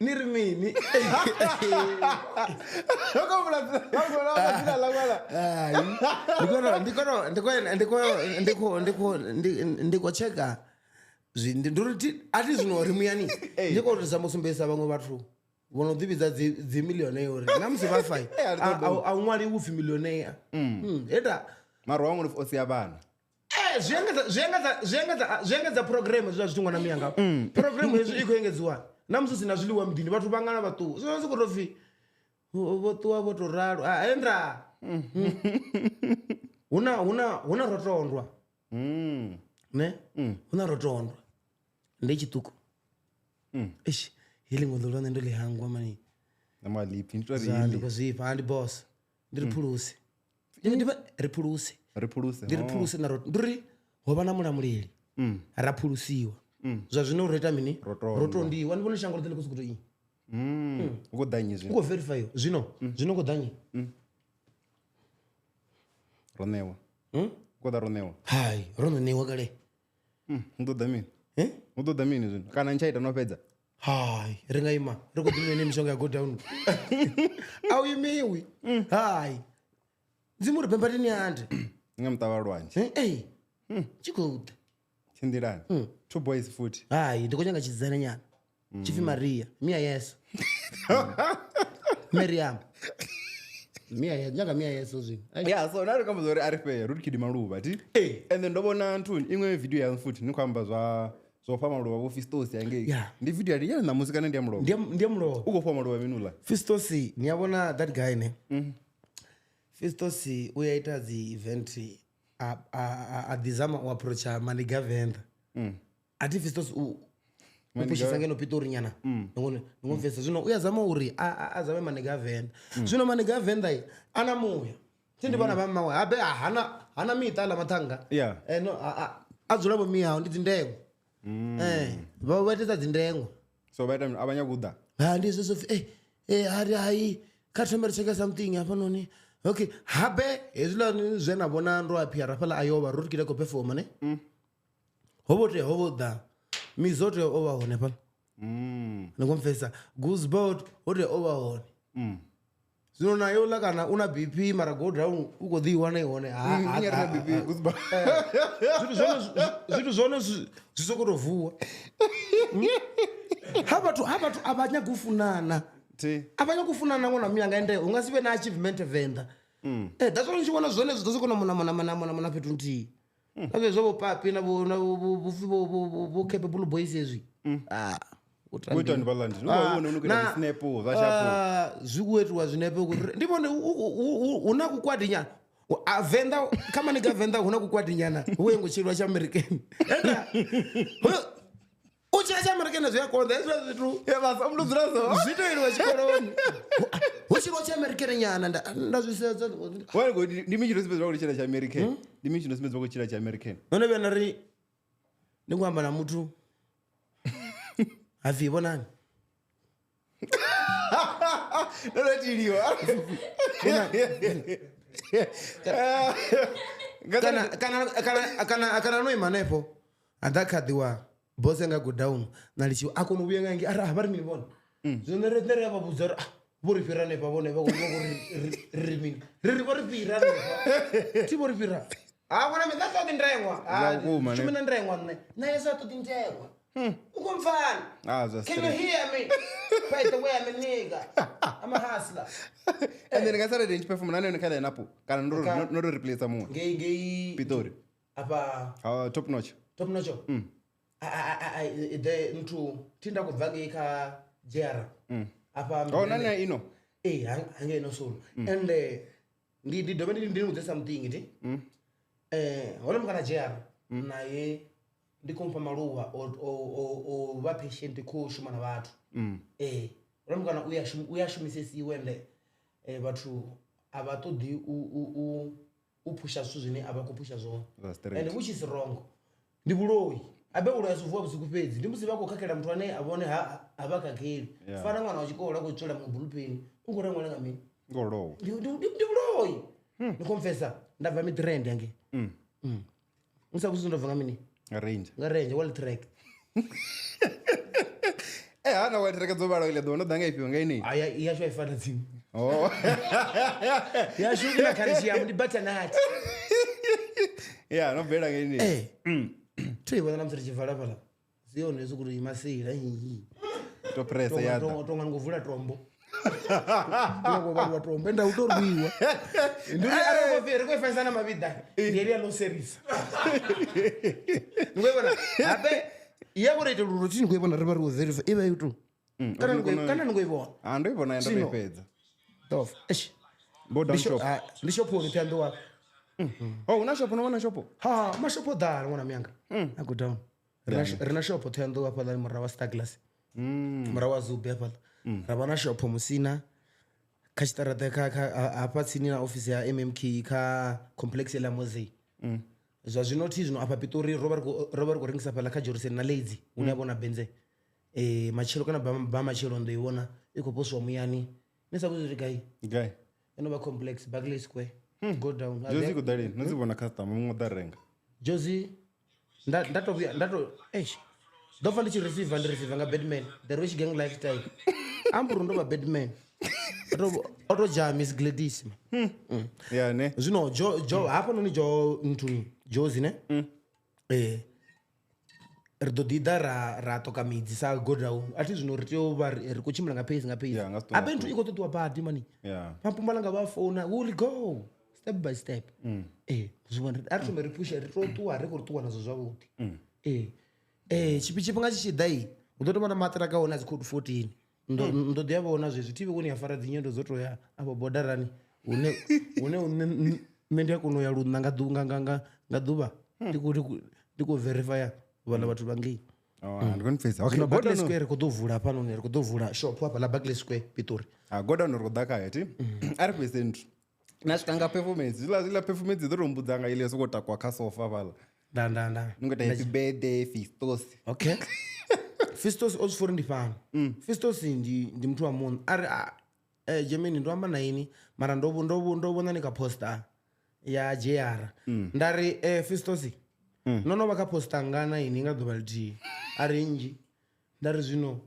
ni ri mini ndikocheka ndiri ati zvino ri muyani ndiko kuti zamusumbesa vamwe vathu vono ḓivhidza dzi millionaire uri namusi vafai aunwali upfi millionaire eta mara wa ṅwani o sia vhana zwi engedza program zwa zwithu ṅwana miyanga program hezwi i khou engedziwa namusi sina zwiḽiwa muḓini vhathu vhangana vhaṱuwa zwino zwi khou tou pfi vho ṱuwa vho tou ralo enda huna rotondwa ne huna rotondwa ndi tshiṱuku ish hili ngoḓo lwane ndo ḽi hangwa mani namaliphi ndiko zwipha andi boss ndi ri phulusi ri phuluse na ndiri ho vha na mulamuleli ra phulusiwa zwa zwino uri ita mini rotondiwa ndi vhona shango ḽoṱhe ḽi khou sokou tou u khou ḓanyi zwino u khou verify zwino khou ḓanyi ro ṋewa khou ḓa ro ṋewa hayi ro no ṋewa kale u ḓo ḓa mini u ḓo ḓa mini zwino kana ni tsha ita no fhedza hayi ri nga ima ri khou ḓiṅweni mishonga ya go down a u imiwi hayi dzimu ri pembatini ande nga muṱavha lwanzhe tshi khou ḓa tshindilani 2 boys futhi hayi ndi khou nyanga tshidzana nyana tshipfi Maria Mia Yesu Miriam nyanga Mia Yesu zwino so nari kamba zwo ri ari fair uri Kid Maluvha ti and then ndo vhona nthuni iṅwe video ya futhi ni khou amba zwo fa maluvha vho Fistos yange ndi video ya na muzika ne ndi ya muluvha ndi ya muluvha u khou fa maluvha minula Fistos ni yabona that guy ne Fistos uya ita dzi event a dizama u approacha Maniga Venda ati Fistos upushisa ngeno Pitori nyana ngomvesa zwino uyazama uri azame Maniga Venda zwino Maniga Venda ana muya tindi vana va mawe habe hana mita la mathanga no adzula bo miyawo ndi dzindengo vha vhaitisa dzindengo so vha ita abanya kuḓa ndi so hayi kha thomela cheka something hafha noni okay habe hezwilani zwe na vhona ndo aphi rafhala ayova ro tikile ko perform ne hovo da mizote over hone phala ngomfesa goosebot hote over hone zwino nayo la kana una BP mara go down u khou ḓi wana ihone zwithu zwone zwi soko to vuwa ha vhathu abanya kufunana abanya kufunana ngona miyanga ende unga sibe na achievement Venda that's why you want zwone zwi soko mona fhethu nti ave zwo papi na bo capable boys ezwi Kuita ndi balandi. Unoona unokuita snap vashapo. Zvikuitwa zvinepe kuti ndibone una kukwati nyana. Avenda kama nikavenda una kukwati nyana. Uye ngochirwa cha American. Uchira cha American zviyakonda izvo zvitu. Basa mluzirazo. Zvitoirwa chikoroni. Uchirwa cha American nyana ndazvisedza. Wego ndimi chinosipedzwa kuchira cha American. Ndimi chinosipedzwa kuchira cha American. None nari ndingwamba na mutu. Avivo nani? Ndochiliwa. Kana no imanepo andakadiwa boss anga go down nalichiwa akono buyenga ngi ara bari mini bona zonere aba buzara bori pirane pa bone ba ko rimini bori pirane ti bori pirane wana mi thato ndrengwa chimina ndrengwa na yesa to ndrengwa ukomfana can you hear me by the way I'm a nigga I'm a hustler and then ngasara dentsi perform nane nekhala napo kana ndo replace mu ngei Pitori apa top notch the mtu tinda kubva ngeka jera apa nane ino hange no solo and ndi domeni ndi mudza something iti wala mkana jera naye ndikompa maluwa o va patient ko shuma na vhathu wala mkana uyashumise siwende vhathu avatodi u pusha zwithu zwine ava ku pusha zwone and which is wrong ndi buloyi abe ulo yasuvuwa buzikupedzi ndi musi vako kakela mtu ane abone abakakheli fana mwana wa chikola ko tsola mu bullpen ungora mwana ngamini ngolo ndi buloyi nikomfesa ndabva mi trend yange usakuzindobva ngamini ngarenje wall track hana wall track dzobala ile dono danga ipiwa ngaini aya yasho ifana dzini yasho ina calcium ndi butternut no bela ngaini Tribo na mtri chivala pala. Sione zokuri imasira to pressa ya. Tonga ngovula trombo. Ngo badwa trombo enda utorwiwa. Nduri ariko fere ko fanzana mabida. Ndiri ya lo service. Ngwebona. Abe yakurete rutini ngwebona riba ro verify iba yutu. Kana ngwebona. Ando ibona enda mepedza. Tof. Esh. Boda shop. Ndi shop ni tando wa. Una shop una shop. Ma shop dala ngona myanga. I go down. Rina shop tendo apa la marawa Staglass. Marawa Zube apa. Rabana shop musina. Kashitara deka apa tsini na office ya MMK ka complex la Mosey. Zwa zwinoti zvino apa Pitori Robert ringisa pala ka Jerusalem na Lazy. Unabona benze. Machelo kana ba machelo ndo iona iko poswa muyani. Nesa kuzuri guy. Eno complex Bagley Square. Go down. Josie kudali nozibona customer mungodarenga. Josie ndato dofa ndichi receive nga Batman the rich gang lifestyle amburu ndo ba Batman auto James Gladys ne zvino jo hapo noni jo ntuni Josie ne rdodida ra toka midzi sa go down ati zvino ritio ri kuchimla nga pace abentu iko totwa party mani pampumala nga ba phone will go step by step zvivona ari to repusha ritotuwa rekurituwa nazo zvavoti chipi nga chichidai utotomana matra kaona zicode 14 ndodi yavaona zvezvi tive kuni yafara dzinyendo zotoya apo bodarani une mende yakunoya luna ngaduva ndikuverifya vana vatu vangei Bagley Square kutovhura pano kutovhura shop apa la Bagley Square Pitori godown rikudaka yati ari percent nasvikanga performance zila performance dzorombudzanga ile sokotakwa kasofa vala ndanda ningota happy birthday Fistos Fistos osfori ndipano Fistos ndi mtu wa munhu ari Germany ndoamba naini mara ndovona nikaposta ya JR ndari Fistos nono vakaposta ngana ini ngadova liti ari nji ndari zvino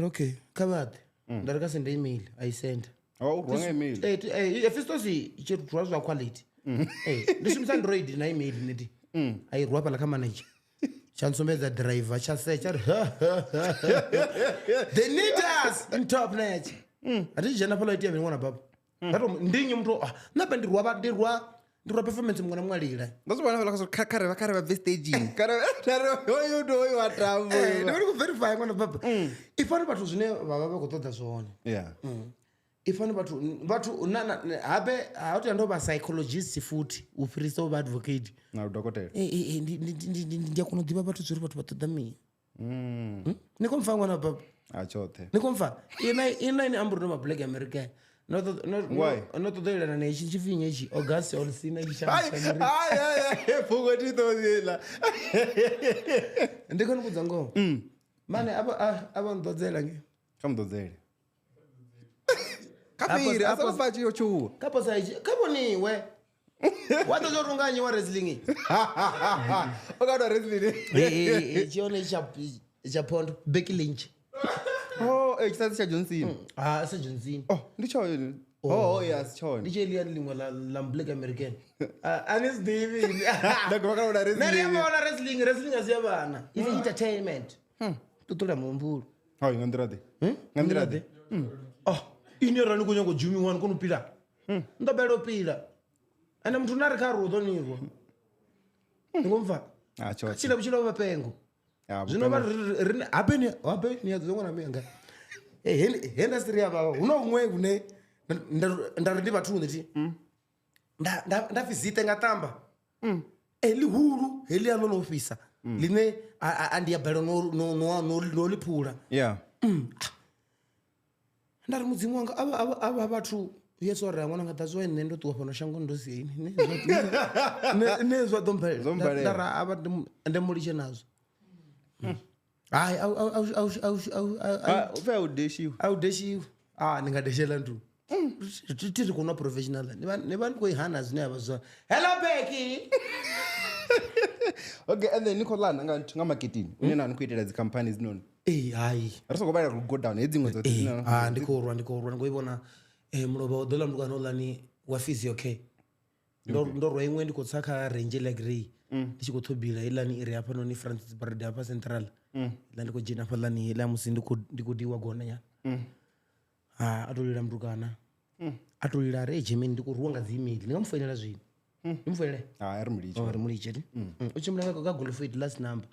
okay kavati ndari kasenda email aisenda wrong email Fistos chirwa zva quality ndishumisa Android na email neti airwa pala kamanager chansombedza driver chasecha they need us in top net atijana pala iti yamwana baba ndato ndinyi mtu nabe ndirwa ndiro performance mwana mwalira ndozobana vela kaso kare va staging kare hoyo ndo hoyo watambo ndiri ku verify mwana baba ifana bathu zwine vha vha khou ṱoḓa zwone yeah ifana bathu habe hauti ndo ba psychologist futhi u fhirisa u vha advocate na dokotela ndi ya kona u ḓivha bathu zwori bathu vha ṱoḓa mini ni khou mfa ṅwana baba a tshoṱhe ni khou mfa ina ni amburu no ma black american no ṱoḓa ilana na itshi tshifhinga itshi August Olsina fuko titolela ndi khou ni vhudza ngoho mane ava ndodzela nge kha mdodzele kapiri asa bathi yo chuwa kapo sa itshi kapo niwe wato zo runganye wa wrestling okado wrestling chione cha pondo Becky Lynch chisatsi cha John Cena sa John Cena ndicho yes chona ndicho eliani lingwa la black american anis David ndakuvaka una wrestling wrestling asiyabana is entertainment tutola mumbulu ngandirade ini rani kunyango Jimmy one kunupila ndobelo pila ane muthu nari kha rudo nirwa ngomva chila buchila bapengo zvino va rini hapeni yadzongwana menga henda siri ya baba uno umwe une ndari ndi vathu nditi ndafizite ngatamba elihulu heli ya lono ofisa line andiya belo no liphula yeah ndari mudzimu wanga ava vathu yesu ari amwana ngatazo ene ndo tuwa fana shango ndo sini nezwa dombele ndara ava ndemuliche nazo hayi awudeshiwe ningadeshela ntu tiri kuna professional ni vanhu koihana zvine hava zva hello Becky okay and then nikolana ngamarketing unena nikuitira dzikampani zinoni hayi risokobaya kugo down edzimwe dzote ndikorwa ngoivona mulova udola mndukanolani wa physio-care ndorwa imwe ndikotsaka range legrey ndichikotobila ilani iri apa noni Francis Brad apa central ila ndikojina apa lani ila musi ndikodiwa gona ya atolila mndukana atolila ari ejemeni ndikurwa ngazi email ndingamufoinela zvino ndimfoinele ari muliche ti uchimula kagolfoid last number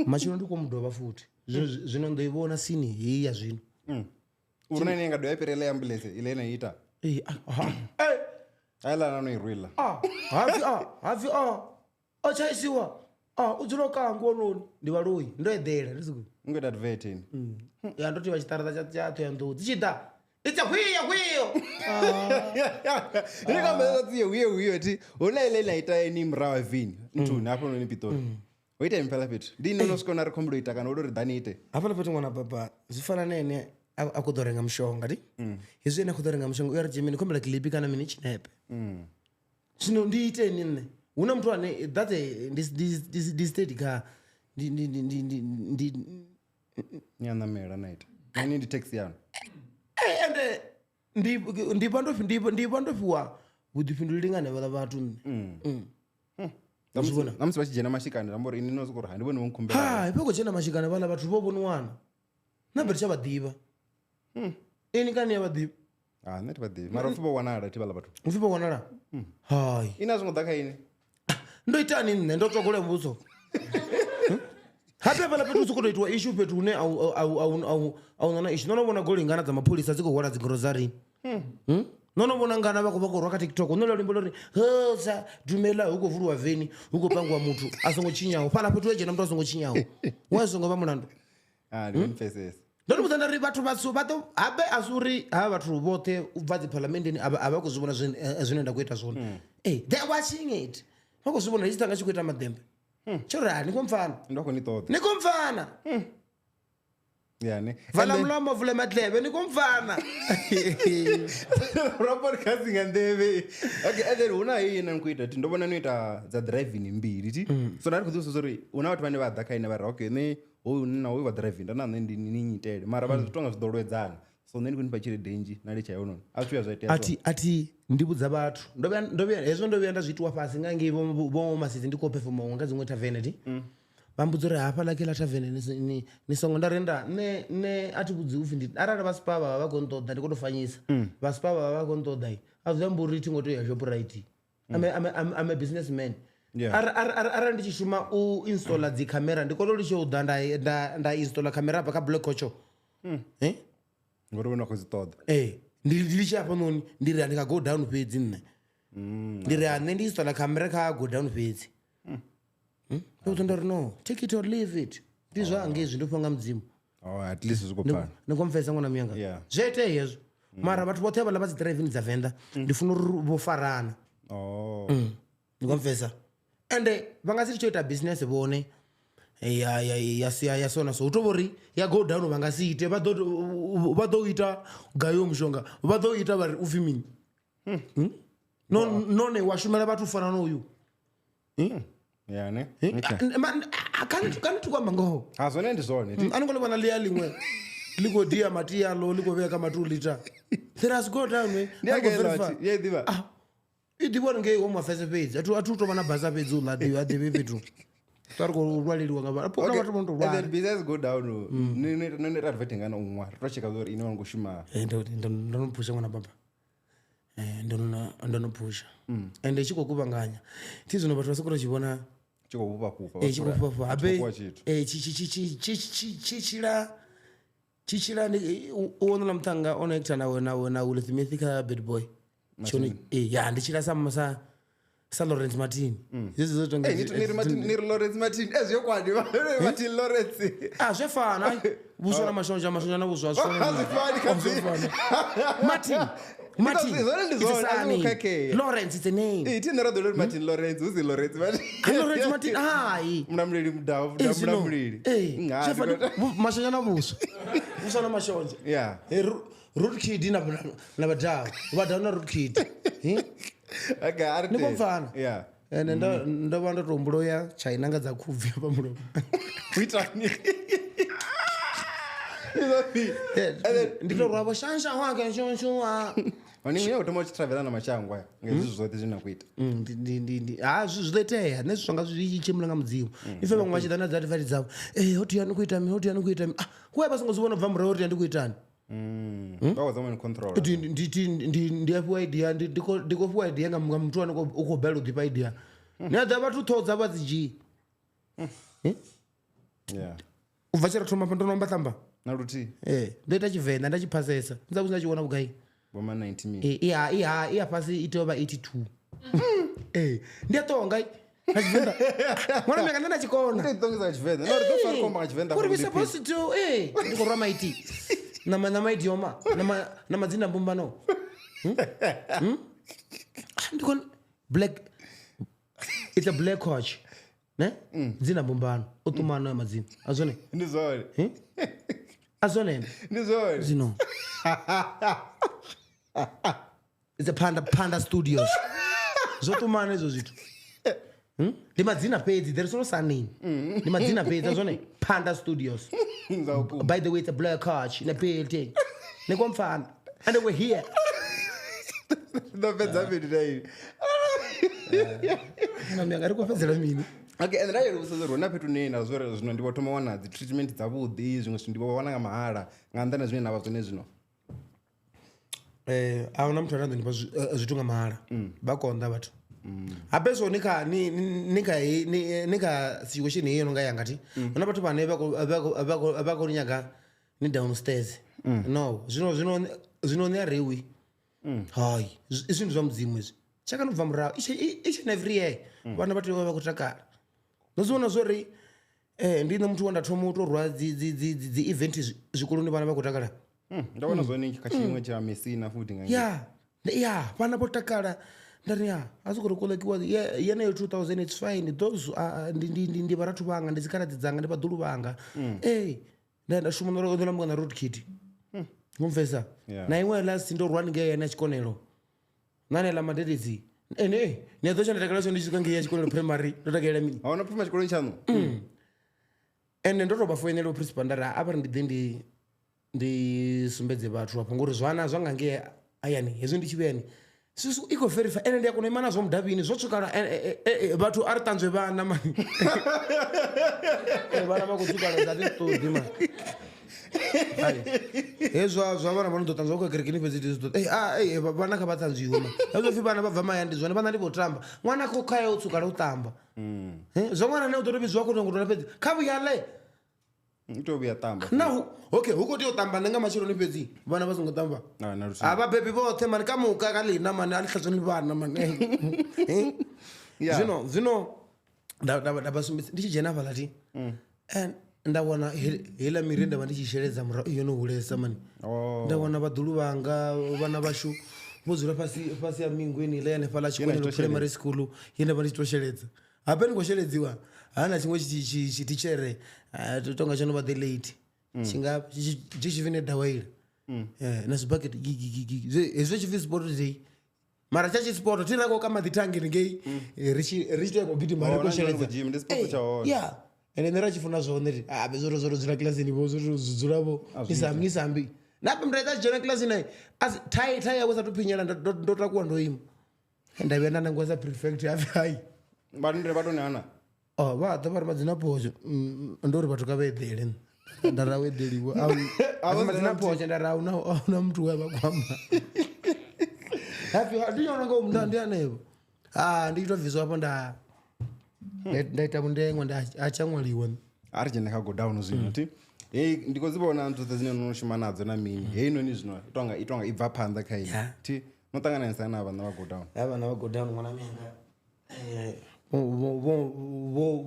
machino ndikomudova futi zvino ndoivona sini hii ya zvino urina inenga do yaperela ambulance ilena ita ayilana noirwila hafi achaisiwa udzilokangu ononi ndivaloyi ndoedhela ndisiku ungoita advertini yandoti vachitarata chatho yandodzi chida hwiyo ikameatsiye hwiyo ti una ilena ita eni mrawa vhini ntuni apo noni pitori oita impela petu ndinonosikona rikombidoita kana udori dhanite apana peti mwana baba zvifana nene akutorenga mushonga ti izvi ene akutorenga mushonga uyari jemini kombela kilipi kana mini chinepe zvino ndiiteni nne una mtu ane that's ndistate ka nyanamela naita ini ndi taxi yanu ende ndipandopiwa vudhipinduliri ngane vathu nne namusi vachijena mashikani rambori ini nosokori handivoni vonkumbela ipakochena mashikani vala vathu vovoniwana namberi chavadhiva ini kani yavadhiva neti vadhivi mara ufi vowanala ti vala vathu ufi vowanala hayi ina zvingodhaka ini ndoitani nne ndotsvakule mbuso hape vala petu usikutoitwa ishu petu une aunana ishu nonovona goli ngana dzamapurisa dzikuhwara dzigrozarini nonovona ngana vakorwa katiktok unola limbo lori hosa dhumela hukovhurwa vheni hukopangwa mutu asongochinyawo pana petu wejena mutu asongochinyawo wasongova mulandu ndimupfesesa ndoribudza ndari vathu vaso habe asuri hava vathu vothe ubva dziparliamenteni ava kuzvivona zvinoenda kuita zvona they're watching it vakuzvivona ichitanga chikuita madhembe chorani nikomfana nikomfana vala mulomo vule madleve nikomfana rapodcastinga ndeve okay and then una iyena nikuita ti ndovona noita dzadriving mbiri ti so ndari kudzivisosori una vati vane vadhakaine vari okay ne hoyu nina hoyu vadriving ndanane ndininyitele mara vatonga zvidolowedzana so neni kunipa chiri denji nalichaiononi asvika zvaita ati ndibudza vathu hezvo ndovia ndazviitwa pasi ngange vomasizi ndikopefoma wanga dzimwe tavhene ti vambudzore hapa lakela tavhene nisongo ndarenda ne ati kudzi ufi arara vasipava vavakondoda ndikotofanyisa vasipava vavakondoda azvamburi tingotoya shoprite I'm a businessman. Yeah. Arali ndi tshi shuma u installa dzi camera ndi kone litsho u ḓa nda installa camera hafha kha Black Coach. Ngori wena khou dzi ṱoḓa. Ndi litshe hafha noni ndi ri ndi nga go down fhedzi nne. Ndi ri nne ndi installa camera kha go down fhedzi. Ndo ndo ri no take it or leave it. Ndi zwa ngezwi ndo fanga mudzimu. At least zwi khou phana. Ndi konfesa ṅwana muyanga. Yeah. Zwe ite hezwo. Mara vhathu vhoṱhe vha dzi driving dza Venḓa ndi funa uri vho farana. Ndi konfesa. Ende vha nga si tsho ita business vhone ya sona so utovhori ya go down vha nga si ite vha ḓo ita gayo mushonga vha ḓo ita vha ri u pfhi mini none wa shumela vhathu u fana na uyu Yeah ne. Kana tu kwamba ngoho Zwone ndi zwone. Ani kone vhona ḽia ḽiṅwe liko dia matialo liko vhea kama 2 liter there has go down we Ndi akela ye diva. I ḓivha ngei home affairs fhedzi athu tou vha na basa fhedzi u ḽa ḓivhi fhethu tari khou lwaleliwa nga vhathu vhathu vho ndo lwala then business go down ni adverting ngana unwa ri to cheka uri ine wangu shuma ndo no phusha ṅwana baba ndo no phusha ende tshi khou kuvhanganya thi zwino vhathu vha soko tshi vhona tshi khou vhufha tshi khou vhufha habe chichila ni uonola mthanga ona ekta na Will Smith kha Bad Boy choni ya ndichila sa Lawrence Martin hizo zoto ni Lawrence Martin ezyo kwadi Martin Lawrence zwe fana buswa na mashonja na buswa azifani Martin Lawrence is a name it in the Martin Lawrence who's the Lawrence Martin ai mnamlili mdavu mnamlili mashonja na buswa na mashonja yeah Root Kid na badao na Root Kid okay arte ni komfana yeah ende ndo vha ndo tombulo ya China nga dza khubvi hapa mulomo uitani ndito rwabo shansha wake shonshwa wani ngiye utoma travel na mashangwa ngezi zwote zwina kuita zwiletea nezwi zwanga zwi chimula nga mudzimu ife vhaṅwe vha tshi ḓa na dza advert dzavho hoti yani kuita mi we vha songo zwivhona bva murahu uri ndi kuitani bawo zamani control ndi afho idea ndiko fhiwa idea nga muthu ane u khou bela u ḓipa idea ni a ḓa vhathu ṱhoho dza vha dzi dzhii yeah u bva tshira thoma ndo nomba ṱamba na luthi ndo ita Tshivenḓa nda tshi phasesa ndza vhusa tshi vhona vhugai boma 90 min iya fhasi ito vha 82 ndi a tonga na Tshivenḓa ṅwana meka nda tshikona ndi tonga Tshivenḓa no ri ḓo fara komba nga Tshivenḓa uri we supposed to ndi khou rwa maiti na idioma na madzina mbumbano ndikon black it's a Black Coach ne dzina mbumbano o tumana ya madzina azone ndi zwone azone ndi zwone zino it's a Panda Studios zotumana ezo zwithu ndi madzina fhedzi there is no surname ndi madzina fhedzi azone Panda Studios by the way it's a Black Coach in a building ni komfana and we're here no fedza mini dai na mimi ngari kofedzela mini okay and right usazo rona phetu nina zwore zwino ndi thoma wana dzi treatment dza vhuḓi zwinwe ndi wana nga mahala nga nḓana zwine na vha zwone zwino a una muthu ane ndo zwithu nga mahala ba konda vhathu habeso nika situation hiyo nga yangati una vhathu vhane vha ko nyaga ni downstairs no zwino ne rewi hai izwi ndi zwa mudzimu izwi chaka nobva murahu each and every year vhana vhathu vha kutakala nozona zwori ndi na muthu wanda thoma u to rwa dzi event zwikoloni vhana vha kutakala ndabona zwone kha chimwe cha Messina futhi nga yeah vhana vho takala ndari azikuri kolekiwa yena 2000 it's fine those ndi barathu vanga ndi dzikaradzi dzanga ndi badulu vanga nda shuma ndo lambo na Road Kid ngomvesa na iwe last ndo rwani nge yana chikonelo nane la madedzi ni adzo chana takala ndi chika nge ya chikonelo primary ndo takela mini hauna primary chikonelo chanu ndo to bafoenelo principal ndara apa ndi sumbedze vhathu apo ngori zwana zwanga nge ayani hezwo ndi chiveni sisu iko verify ene ndi yakona imana zwo mudavini zwo tsukala vhathu ari tanzwe vana mani vana vha khou tsukala dza to dima hezwa zwa vana vano ḓo ṱanzwa kho kerekeni fhedzi vhana kha vha ṱanzwiwe ma hezwo pfhi vhana vha bva mahayani zwone vhana ndi vho tamba ṅwana kho khaya u tsuka la u tamba zwa ṅwana ne u ḓo to vhidziwa kho tongo fhedzi kha vhuyale ito vhuya tamba na okay hu khou tea u tamba nga matsheloni fhedzi vhana vha songo tamba vhabebi vhoṱhe mani ka muka ka ḽina mani a ḽi tlhazwani vhana mani zwino nda vha sumbedza ndi tshi dzhena hafhaḽa ti nda wana heiḽa miri nda vha ndi tshi sheledza murahu yo no hulesa mani nda wana vhaḓulu vhanga vhana vhashu vho dzula fhasi ya mingweni iḽa hanefhaḽa tshikonelo primary school ye nda vha ndi tshi to sheledza habe ni khou sheledziwa hana tshiṅwe tshititshere tonga tsho no vha the late tshivine dawaila na zwibakete hezwo tshipfi sport day mara tsha tshisipoto thina ko kama ḓithangeni ngei ri tshi to ya khou gidima ri khou sheledza ende nṋe ra tshi funa zwone ri zwo dzula kilasini vho zwo dzulavo ni sambi nape mndu aita dzhena kilasini thai yawe sa to phinyela ndo takuwa ndo ima nda vhuya nda nangwesa prefect apfi hai vhanndire vha to nana vha ḓa vha ri madzina posho ndo ri vhathu ka vha eḓele nda ra wedeliwa madzina posho nda ra una muthu we vha kwamba happy ndi yona ngo mndu ndi anevo ndi to bviswa hapo nda ita mundengo nda acha ṅwaliwa ari dzhena kha go down zwino ti hei ndi khou dzi vhona nṱhoḓe dzine no shuma nadzo na mini hei noni zwino itonga i bva phanḓa kha ini ti no ṱanganesa na vhana vha go down vhana vha go down ṅwana menga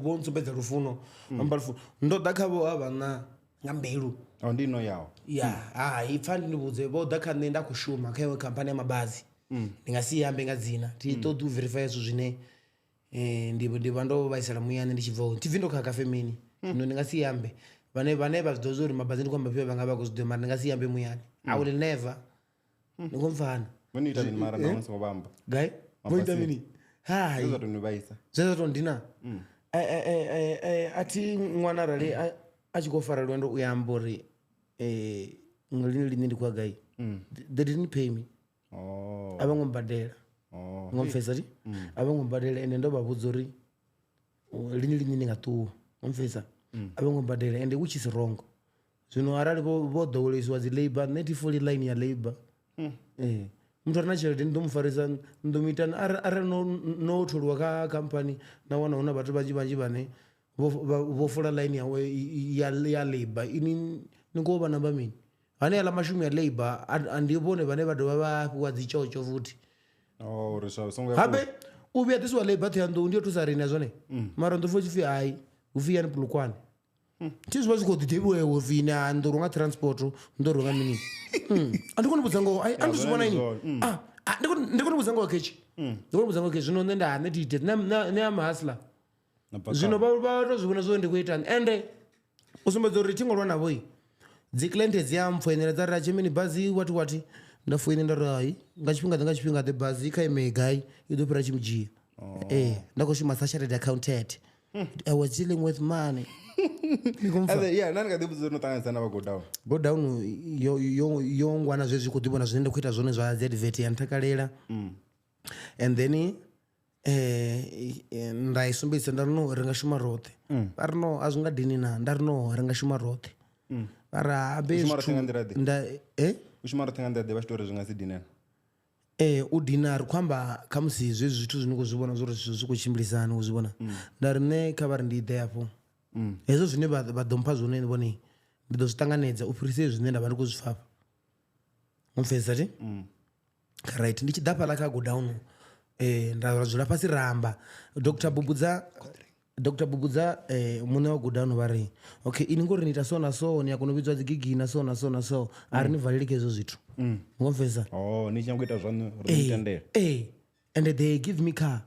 vho ntsumbedza lufuno amba lufuno ndo ḓa khavho ha vhana nga mbilu ndi no yawo i pfha ndi vhudze vho ḓa kha nṋe nda khou shuma kha iwe khamphani ya mabazi ndi nga si yambe nga dzina ti ṱoḓi u verify hezwo zwine ndi vha ndo vhaisala muyani ndi tshi bva hone ti bvi ndo kha kafe mini zwino ndi nga si yambe vhane vha zwi ḓo zwa uri mabazi ndi khou amba fhiwa vha nga vha khou zwi ḓo mara ndi nga si yambe muyani I will never ndi khou mpfana vhoni ita mini mara nga songo vhamba gai vho ita mini hai zwo to ni vhaisa zwo to ndina athi ṅwana arali a tshi khou fara lwendo u ya amba uri lini ndi khou gai they didn't pay me a vha ngo mbadela ngo mpfesa ti a vha ngo mbadela ende ndo vha vhudza uri lini ndi nga ṱuwa ngo mpfesa a vha ngo mbadela ende which is wrong zwino arali vho ḓowelesiwa dzi labor neti fully line ya labor muthu ari na tshelede ndi ḓo mu farisa ndo mu ita arali no tholiwa kha khamphani na wana huna vhathu vhanzhi vhane vho fula line yawe ya labor ini ni khou vha namba mini hane ala mashumi ya labor ndi vhone vhane vha dovha vha fhiwa dzi tshotsho futhi habe u vhuya ḓisiwa labor Thohoyandou ndi yo thusa riṋe zwone mara ndo fo tshipfi hai hu pfi yani Polokwane thi zwi vha zwi khou ḓivhiwewo pfi na ndo runga transport ndo runga mini a ndi koni vhudza ngoho a ndi zwi vhona ini ndi koni vhudza ngoho khetshi ndi koni vhudza ngoho khetshi zwino nṋe nda hane tiite ne ya mahasla zwino vha to zwi vhona zwo ndi khou itani ende u sumbedza uri thi ngo lwa navho dzi cliente dzi ya mpfoinela dza ri a tshemini bazi wati nda foine nda ri hai nga tshifhinga ḓe bazi kha ime gai i ḓo fhira tshimdzhia nda khou shuma sa chartered accountant I was dealing with money nani nga ḓi vhudza uri no ṱanganisa na vha go down yo ngwana zwezwi khou ḓi vhona zwine nda khou ita zwone zwa dzi advert ya ntakalela and then nda i sumbedzisa nda ri no ri nga shuma roṱhe vha ri no a zwi nga dini na nda ri no ri nga shuma roṱhe vha ri u shuma roṱhe nga nḓaḓe vha tshi to uri zwi nga si dinela u dina ri khou amba kha musi zwezwi zwithu zwine khou zwi vhona zwo ri zwi khou tshimbilisana u zwi vhona nda ri nṋe kha vha ri ndi ḓe hafho hezwo zwine vha ḓo mpha zwone vhone ndi ḓo zwi ṱanganedza u fhirisa zwine nda vha ndi khou zwi pfhafha u pfhesa ti right ndi tshi ḓa fhaḽa kha go down nda dzula fhasi ramba Dr. Bubudza muṋe wa go down vha ri okay ini ngori ni ita so na so ni a kona u vhidziwa dzi gigi na so na so na so a ri ni valeli kha hezwo zwithu ngo pfhesa ni tshi nyanga u ita zwone uri ni tendele and they give me car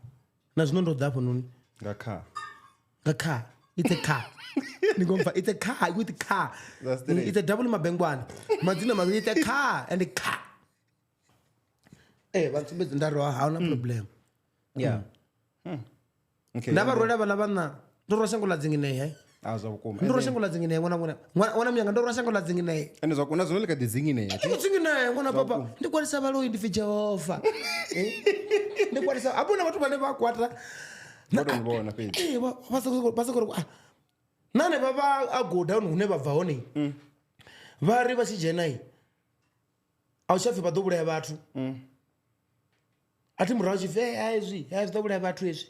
na zwino ndo ḓa hafho noni nga car it's a car it's a car with a car it's a double mabengwana madzina mavili it's a car and a car vantsumbedzi nda ri hauna problem nda vha rwela vhala vhana ndo rwa shango ḽa dzinginehe ndo rwa shango ḽa dzinginehe ṅwana myanga ndo rwa shango ḽa dzinginehe ende zwakuna zwino ḽi kha ḓi dzinginehe dzinginehe ṅwana papa ndi kwalisa vhaloi ndi pfi Jehova ndi kwalisa abuna vhathu vhane vha kwata vona fhedzi vha sakori nane vha a go down hune vha bva hone vari vachijenai auchafhe padobulaya vatu ati murau chife aizvi zvidobulaya vatu izvi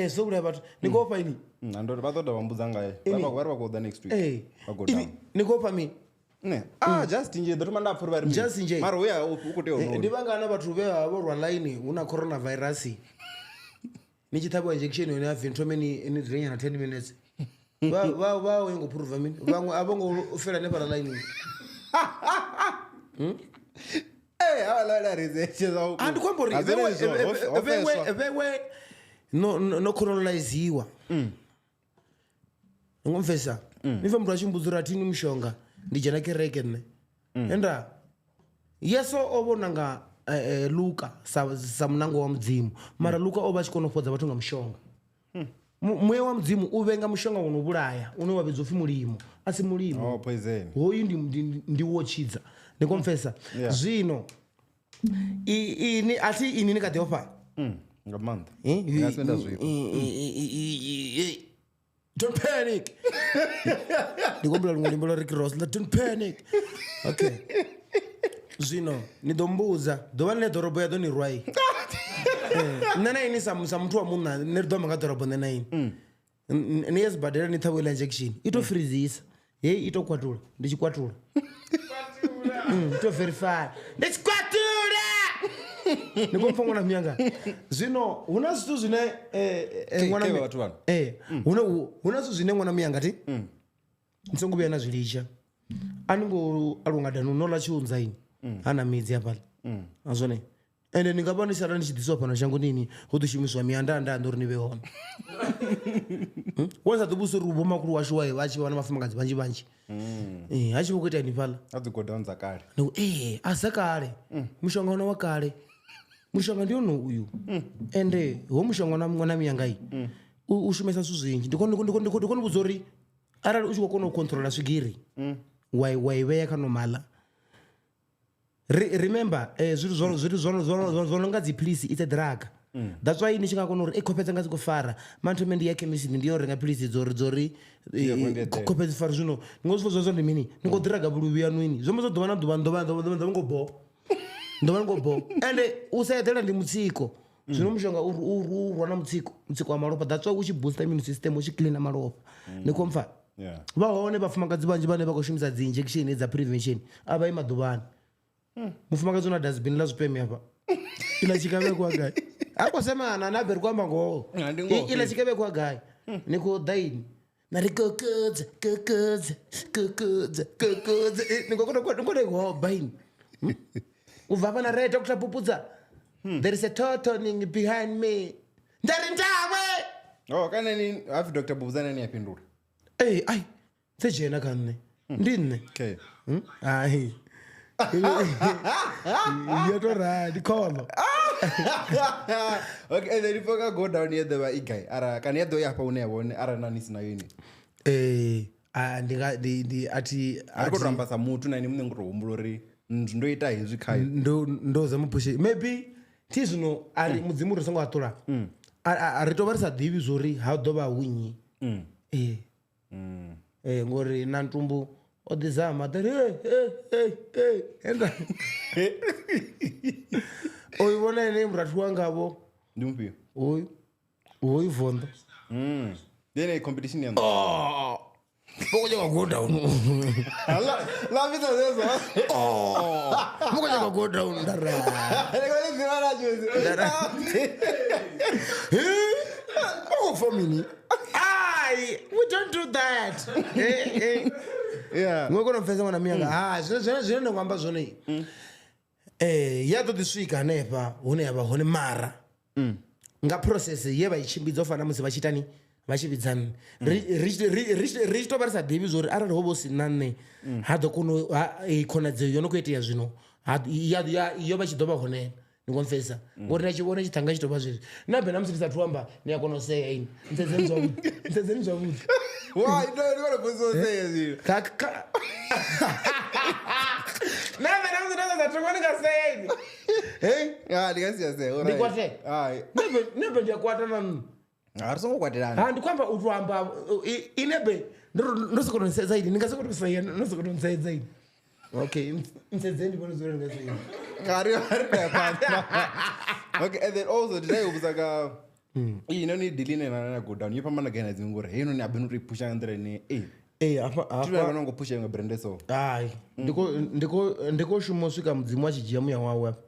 zvidobulaya vatu nikopa ini andoti vatoda vambudza ngaye vari vakuoda next week nikopa mini just nje doti mandapfuri vari just nje mara uya ukuteono ndivangana vatu vorwa line una coronavirus nichithapiwa injection yone yaventomeni inidzirenyana 10 minutes vaingoprova mini vamwe avangofera nepara line andikwambori vewe nocoloniziwa ngomfesa nife mntu achimbudzira atini mushonga ndijana kereke ne enda yeso ovonanga luka samunango wa mudzimu mara luka ova achikona kupodza vatu nga mushonga mweya wa mudzimu uvenga mushonga unovulaya unovavidza upfi mulimo asi mulimo hoyu ndiwochidza ndikomfesa zvino ini ati ini ndikadeopa ngamanda don't panic ndikombula lumwe limbo lwa Rick Ross don't panic okay zvino nidombuza dova ne dorobo ya doni rwai nana ini samtu wa munna neridoma nga dorobo nana ini niyes badera nithawela injection ito freezisa yei ito kwatula ndichikwatula to verify ndichikwatula nikomfongona myanga zvino una zitu zvine mwana una zitu zvine mwana myanga ti nsongobuya na zvilisha aningo alunga danu nola chiunza ini ana midzi apala azone ende ndingapanisana ndichidziso pano changu nini kuti chimiswa miandanda ndori niveona wanza tubuso rubo makuru washo wae vachiwana mafumangazi banji achivokuita ini pala adzigodaunza kare azakare mushonga una wakare mushonga ndiono uyu ende ho mushonga na mwana miyangai ushumesa suzvinji ndikoni kuzori arali uchikokona kukontrola swigiri waiveya kanomala remember zviri zvononga dzipilisi it's a drug that's why nichingakona uri kopedza ngazi kufara mantomendi yachemist ndiyorenga pilisi dzori kopedza fara zvino ngozvozo ndimini ningodhiraga buluvi yanwini zvomozodhova ndovangobo ende usaedhera ndi mutsiko zvino mushonga urwana mutsiko wa maropa that's why uchiboosta immune system uchicleana maropa nikomfa vaone vafumakadzi vanji vane vakushumisa dziinjection edzaprevention ava imadhuvani mufumakadzi una dustbin lazvipemi apa ila chikavekwagai akosemana nabheri kwamba ngoo ila chikavekwagai nikodaini narikokodza nikokodaikobaini ubva pana reta kuchapupudza there is a totoning behind me ndari ndawe kaneni hafi Dr. Bubuzana ni apindura ai tsejena kanne ndinne ai yatora dikolo okay then if I go down here the igai ara kan yedo yapa uneyabone ara nani sina yini ndinga ati arikuramba sa mutu nani mune ngorohumbulori ndoita hezvi kai ndoza mupushi maybe tizino ari mudzimu risango atora ari tovarisa divi zori hadova winyi ngori nantumbu odizama there enda oyibona ine mratu wangavo ndimupio oyu vondo then competition yangu Mukoja go down. La vita zezo. Mukoja go down dara. Ngale zimana juzi. Dara. Oh for me. We don't do that. Yeah. Ngoko nofesa mwana mianga. Zvino nokwamba zvone. Yato this week anepa une yaba hone mara. Nga process yeba ichimbidza ofana musi vachitani. Vachividzana rich to barisa devi zori arali hobo sinane hado kuno ikonadze yonokuita zvino iyo vachidova hone nikomfesa ngori nachiona chitanga chitoba zvizvi nabhena musirisa twamba niyakonoseya ini ntsedzeni zvavuti why no you want to put so say you nabhena musirisa twamba ningaseya ini ndikasiya say ndikwate nabhe ndiyakwata nanu arisongokwatirana ndikwamba utwamba inebe ndosokotonsedza ini ningasokotokusaiya nosokotonsedza ini okay nsedzeni ponozore ngasoini okay and then also ndidaiubusaka inoni dealine nana go down yopambana gaina dzingore hey inoni abenuri pusha ndire ne apa vanongopusha imwe brand so ai ndiko shumo swika mudzimu achijia muya wawe apa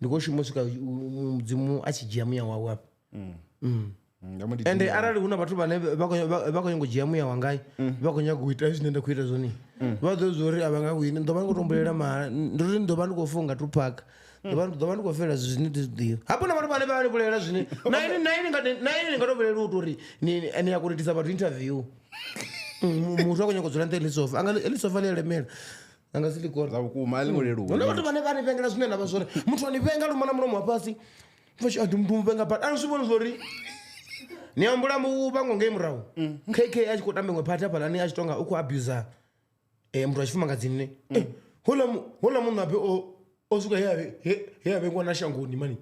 ndiko shumo swika mudzimu achijia muya wawe apa ende arali kuna vatu vane vakonyangojia muya wangai vakonya kuita zvinenda kuita zvoni vadzozori avangakuini ndova ndikotombolela mara ndiri ndova ndikofunga tupaka ndova ndikofera zvinetizidiyo hapana vatu vane vanopolela zvine naini ndingatopolela utori niyakuritisa patu interview mutu akonyangodzora ndeelisofa anga elisofa lielemera anga silikora vatu vane vanipengera zvinena vazore mutu anipenga lumana muromo wapasi ati mtu mupenga pati anosivona zori niambula mupango ngemurawo kk achikotambe mwepati apalani achitonga uku abuser mtu achifuma ngadzini hola munhu ape osuka yave ngwana shangoni mani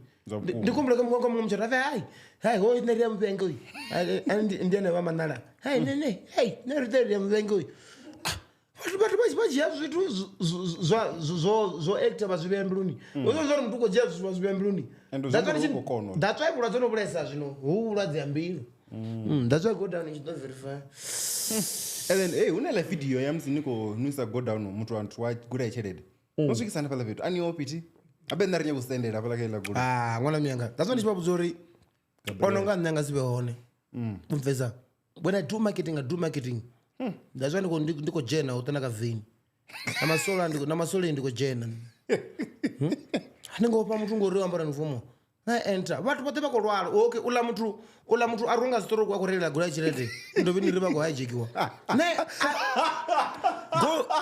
ndikumbuleka mwangu mwa mchata hai ho neriya mupengo uyu ndiane vamanala hai nene hai neriya mupengo uyu vatu vachijia zvitu zoacta vazvivembiruni ozozori mutu kojia vazvivembiruni that's why vula dzonopulesa zvino huuladzi yambiru that's why go down ichidon verify and then hey unele video yamziniko nuisa go down mutu wantu wagura ichelede nosvikisana pala vetu aniwo piti abe ndarinya kusendera pala kaila gura mwana myanga that's why ndichipabudzori ononga nyanga sivehone kumvesa when I do marketing that's why ndiko jena utanaka vini namasole ndiko jena anengopa mutu ngoriwambara nifomo enter vatu vote vakolwala okay ula mutu aronga zitoro kwakurela gura chirete ndoviniri vako haijekiwa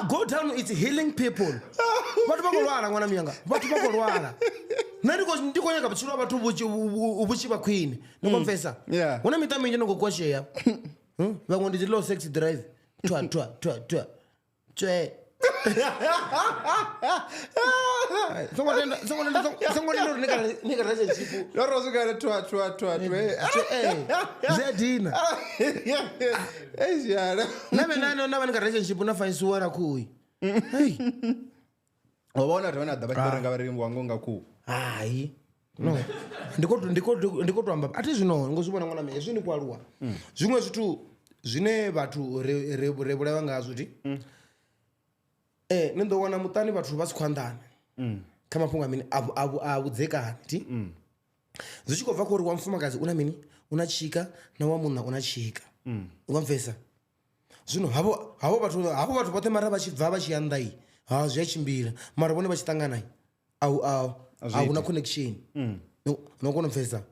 go down it's healing people vatu vakolwala mwana myanga vatu vakolwala ndikonyeka pachirwa vatu uvuchi vakwini nikomvesa una mita minji nongokwasheya vamwe nditi low sex drive twa zedina nave relationship unafanisiwara kui wavaona tavana davachivarenga vari wangonga ku hai no ndikotwamba ati zvino ngozvibona mwana menye zvini kwaluwa zvimwe zvitu zvine vatu revoleva ngazvo ti nindowana mutani vatu vasikwandana kamapunga mini avudzekani ti zvichikobva kuri wamufumakazi una mini unachika nawamunha unachika ukamvesa zvino havo vatu vate mara vachibva vachiyandai zviyachimbira mara vone vachitanganai hauna connection nokona mvesa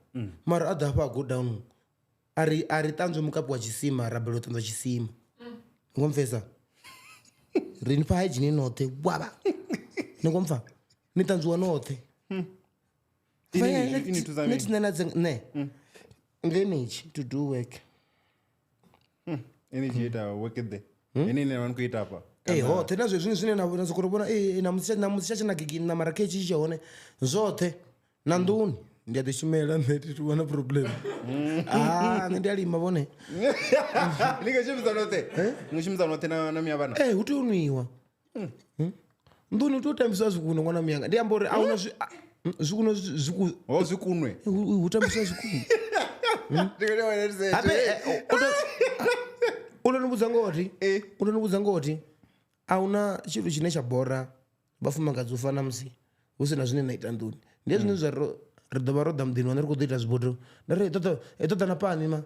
mara adhapo ago down ari tanzwe mukapi wachisima rabelo tanzwa chisima ngomvesa rini pahygiene note waba ngomfa nitanzwa note ne ngenichi to do work energy ita work there enine vankuita apa hote nazvo zvinhu zvine nazokorobona namusi chachinagigi namarakechi chichone zvote nanduni ndiatochimela meti tiwana problem nendialima vone ningachimisa note namia vana uti unwiwa nduni utotambiswa zvikuno mwana muyanga ndiyambori auna zvikuno zvikunwe utambiswa zvikuno unonibudza ngoti auna chiro chine chabhora vafumakadzi ufana musi usina zvine naita nduni ndiye zvine zvaro ridova rodha mudhini wane ri kutoita zviboto etotana pani ma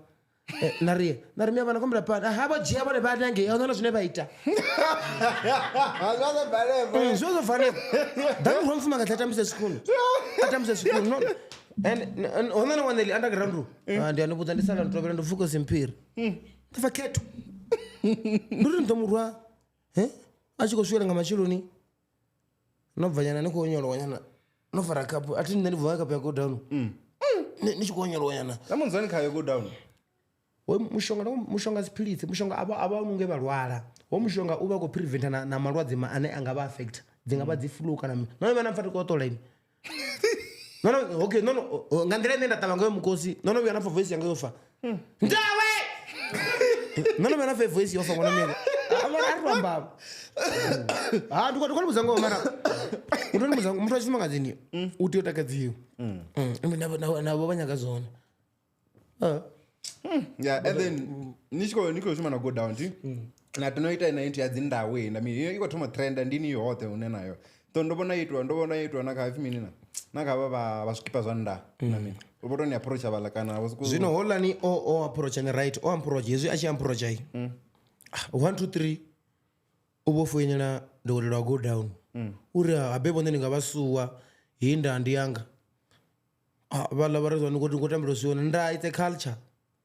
nariye narimia vana kombira pani havajiya vane vanange aunana zvine vaita zvozofaneka dhanirwa mufumakadzi atambise sikunu honana waneli underground ndianobudza ndisala ndotovera ndofukose mpiri ndafa keto nduri ndomurwa achikoswera nga machiloni nobvanyana nekuonyolwanyana novhara kapu ati ndandibva kapu yako down nichikuonyolwanyana amunzwani kayo go down mushonga spirit mushonga ava unonge varwara womushonga uva kupreventa namalwadzi ane angava affect dzingava dziflu kana none vana mfati kuotola ini no okay no nga nḓila ine nda ṱavha ngayo mukosi no vhuya na pfa voice yanga yo fa ndawe no vhuya na pfa voice yo fa ngona mimi ari amba ndikho ndibudza ngoho mara ndibudza muthu a tshifumakadzini u tea u takadziwa navho vha nyaga zwone yeah and then niko shuma na go down ti na tinoita ina into ya dzindawe na mimi iko thoma trend ndini yote une nayo to ndo vona itwa na kha 5 minutes na kha va skipa zwa nda na mimi u vhona ni approach avala kana zwino holani o approach ni right o approach hezwi a tshi approach ai 1 2 3 u vho foinela ndolela go down uri habe bonde ninga vasuwa hinda ndi yanga vala va rizwa ni ngo tambela siona nda it's a culture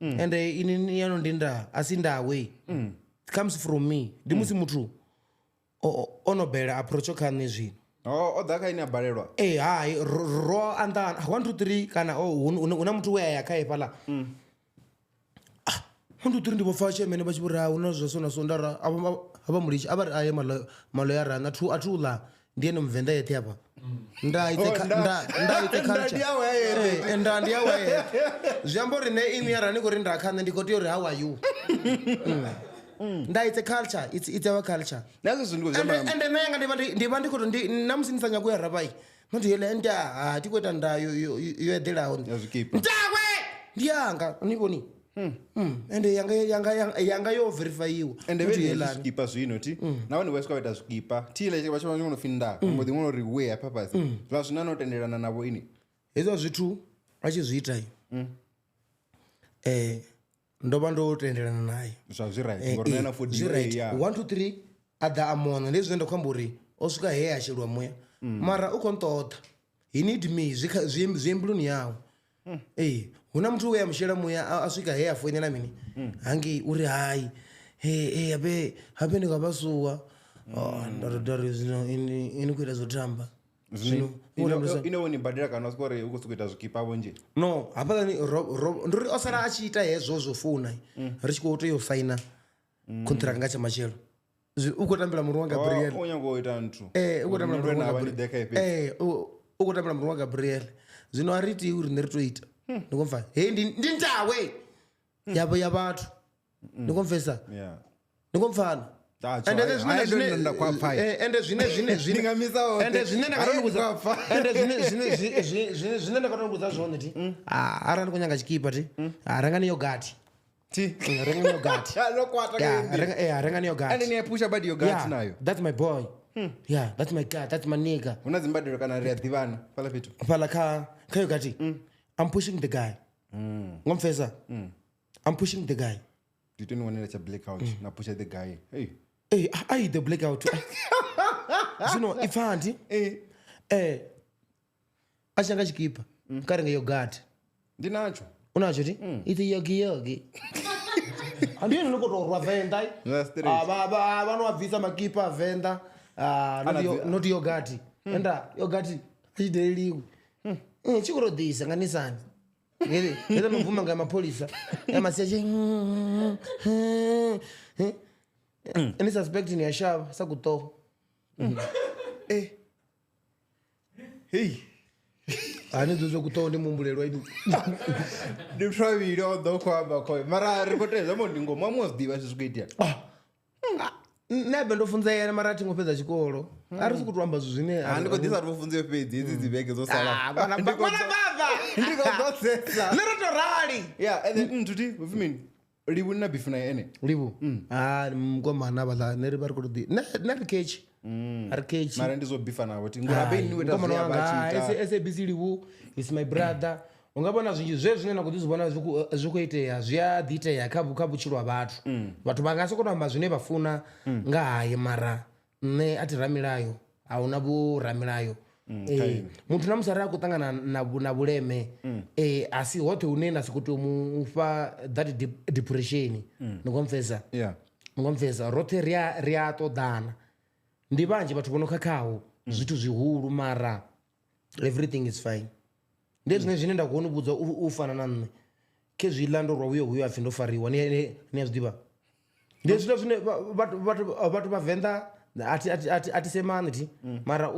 and ini yano ndi nda asindawe it comes from me ndi musi muthu onobela approach kha nne zwino o da kha ine abalelwa hai ro anda 1 2 3 kana una muthu we ya kha ipala 1 2 3 ndi bofa chemene ba tshibura una zwa sona sondara aba mulichi aba aye malo ya rana atula ndiye mvenda yethi hapa nda ite culture nda ndi yawe zviambo rine imi ya rani kuri nda khane ndikoti uri how are you nda ite culture it's our culture nazo zindiko zama and then yanga ndiba ndikho namusi nisanya kuya rabai nothi yele nda tikweta nda yo edela on yazikipa ndawe ndiyanga niboni and yanga yo verify you and when you skipa zwino ti na wani weska weta skipa ti ile chaba chaba ngono finda ngo dingono riwe purpose zwa zwina no tendelana navo ini hezo zwithu a tshi zwi ita ndo vha ndo tendelana naye zwa zwi right ngori na for right 1 2 3 ada amona lezwi ndo khamba uri o swika he a shelwa moya mara u kontoda he need me zwi embuluni yawo huna muthu we amshela moya a swika he a foinela mini hangi uri hai habe ndikabasuwa ndari zino ini kuita zotamba zvino ino woni badira kana skore ukusukuita zvikipa vonje no hapana ni ndiri osara achiita hezvo zvofuna richiko to yo signa contract ngacha machelo ukotambira muri wa Gabriel onyangoita ntu ukotambira muri wa Gabriel ukotambira muri wa Gabriel zvino ariti uri neritoita ndikomfa ndindawe yabo yabathu ndikomfesa ndikomfana ende zvine ndakatonobudza zvone ti arani kunyanga chikipa ti arangani yogati rengani yogati rengani yogati nayo that's my boy yeah that's my guy that's my nigga una zimbadiro kana ria divana pala pitu pala ka yogati I'm pushing the guy ngomfesa I'm pushing the guy didn't want to blackout na push the guy I the blackout zvino ifandi achanga chikipa karenga yogurt ndinacho unacho ti ite yogi andiyeni nokotorwa venda vanobvisa makipa avenda not yogurt enda yogurt achideliwe chikurodhisa nganisani eza mavuma nga mapolisa yamasiya any suspect ni ashava sakuto ani zozo kuto ndi mumbulelwa idu ndi travile odo kwamba kho mara rikoteza mondi ngoma mozdiva zviskuitia nebe ndofunza yena mara tingopedza chikolo ari sikutwamba zvine andikodisa rifunze pedzi idzi dziveke zosala bana baba ndikodzesa nerotorali yeah and then tuti ufimini libu na bifuna ene libu mkomana bala neri bari kudi narikechi arikechi mara ndizo bifana woti ngurabe ni weta zya bachita SABC libu is my brother ungabona zvinji zvezvine nakutizibona zvikuiteya zviaditeya kabu chirwa vatu vangasokotamba zvine vafuna ngahaye mara ne ati ramilayo hauna buramilayo muntu namusari akutangana na buleme asi hote unena sikuti mufa that depression ngomfesa ngomfesa rote riatodana ndi vanje vatu vonokakawo zvitu zvihuru mara everything is fine ndezvine zvine ndakuonobudza ufana na nne kezvilandorwa uyo afi ndofariwa niyazvidiva ndezvino zvine vatu vavhenda atisemani ti mara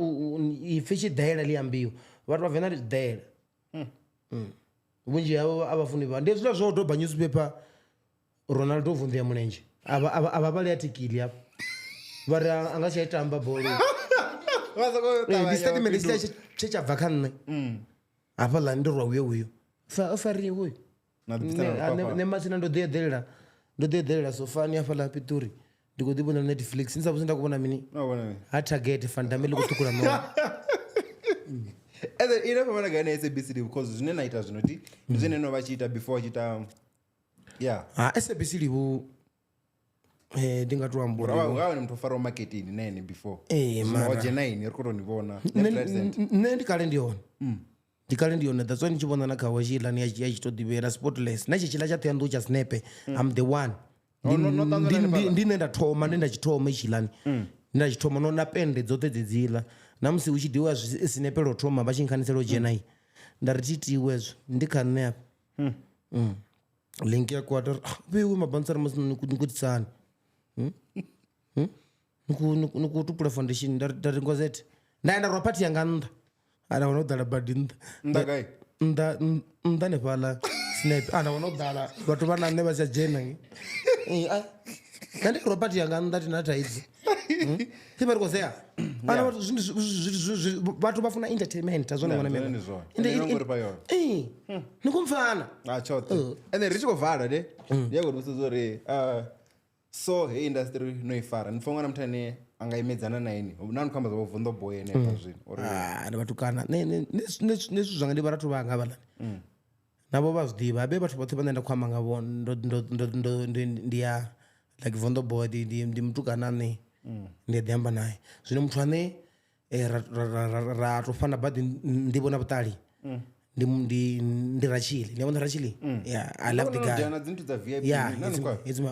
ife chidhaela liyambiwa vatu vavhenda tidhaela vhunzhi havho avafuni vha ndi zwila zwo doba newspaper Ronaldo vunḓea mulenzhe ava vhali atikili hafha vha ri anga tsha itamba bola ndi statement isila tshe tsha bva kha nṋe hafhaḽa ndi rwa uyo fariwe uyo ne masina ndo ḓi eḓelela sofani hafhaḽa Pitori ndi khou ḓi vhona Netflix ndi sa vhusi nda khou vhona mini ha target fandame ḽi khou ṱhukhula noa and then ine fhamana gai na SABC because zwine na ita zwino ti zwine no vha tshi ita before tshi ita SABC Livu ndi nga tou amba ngawe ni muthu fara marketing nene before mara J9 ri khou ni vhona nne ndi kale ndi hone that's why ni tshi vhona na kha washila ni ya tshi to ḓivhela spotless na tshitshila tsha Thohoyandou tsha Snepe I'm the one ndi nda thoma ndi nda tshi thoma itshilani nda tshi thoma no na pende dzoṱhe dzidzila na musi u tshi diwa Snepe lo thoma vha tshi nkhanisela J9 nda ri titiwe ezwo ndi kha nne hapa link ya kwata vewe mabansari musi nikutisana nikutupula foundation ndari ngozete ndaenda rwa pati yanga nnḓa ana wana u ḓala badi nnḓa nefhaḽa Snepe ana wana u ḓala vhathu vha na nne vha tsha dzhena nda ndi rwa pati yanga nnḓa tina thaidzo tivha ri khou sea vhathu vha funa entertainment azwone wana mimi ni khou mpfana tshoṱhe and then ri tshi khou vala de ndi ya khou vhudzisa uri so hei industry no i fara ni pfha ṅwana muthu ane a nga imedzana na ini na ni khou amba zwa Vunḓo Boy henefha zwino ndi vhatukana nezwi zwanga ndi vharathu vhanga havhaḽani navho vha zwi ḓivha habe vhathu vhoṱhe vhane nda khou amba ngavho ndi ya like Vunḓo Boy ndi mutukana ane ndi a ḓi amba naye zwino muthu ane ra tou fana badi ndi vhona vhuṱali ndi Rachili ndi vhona Rachili I love the guy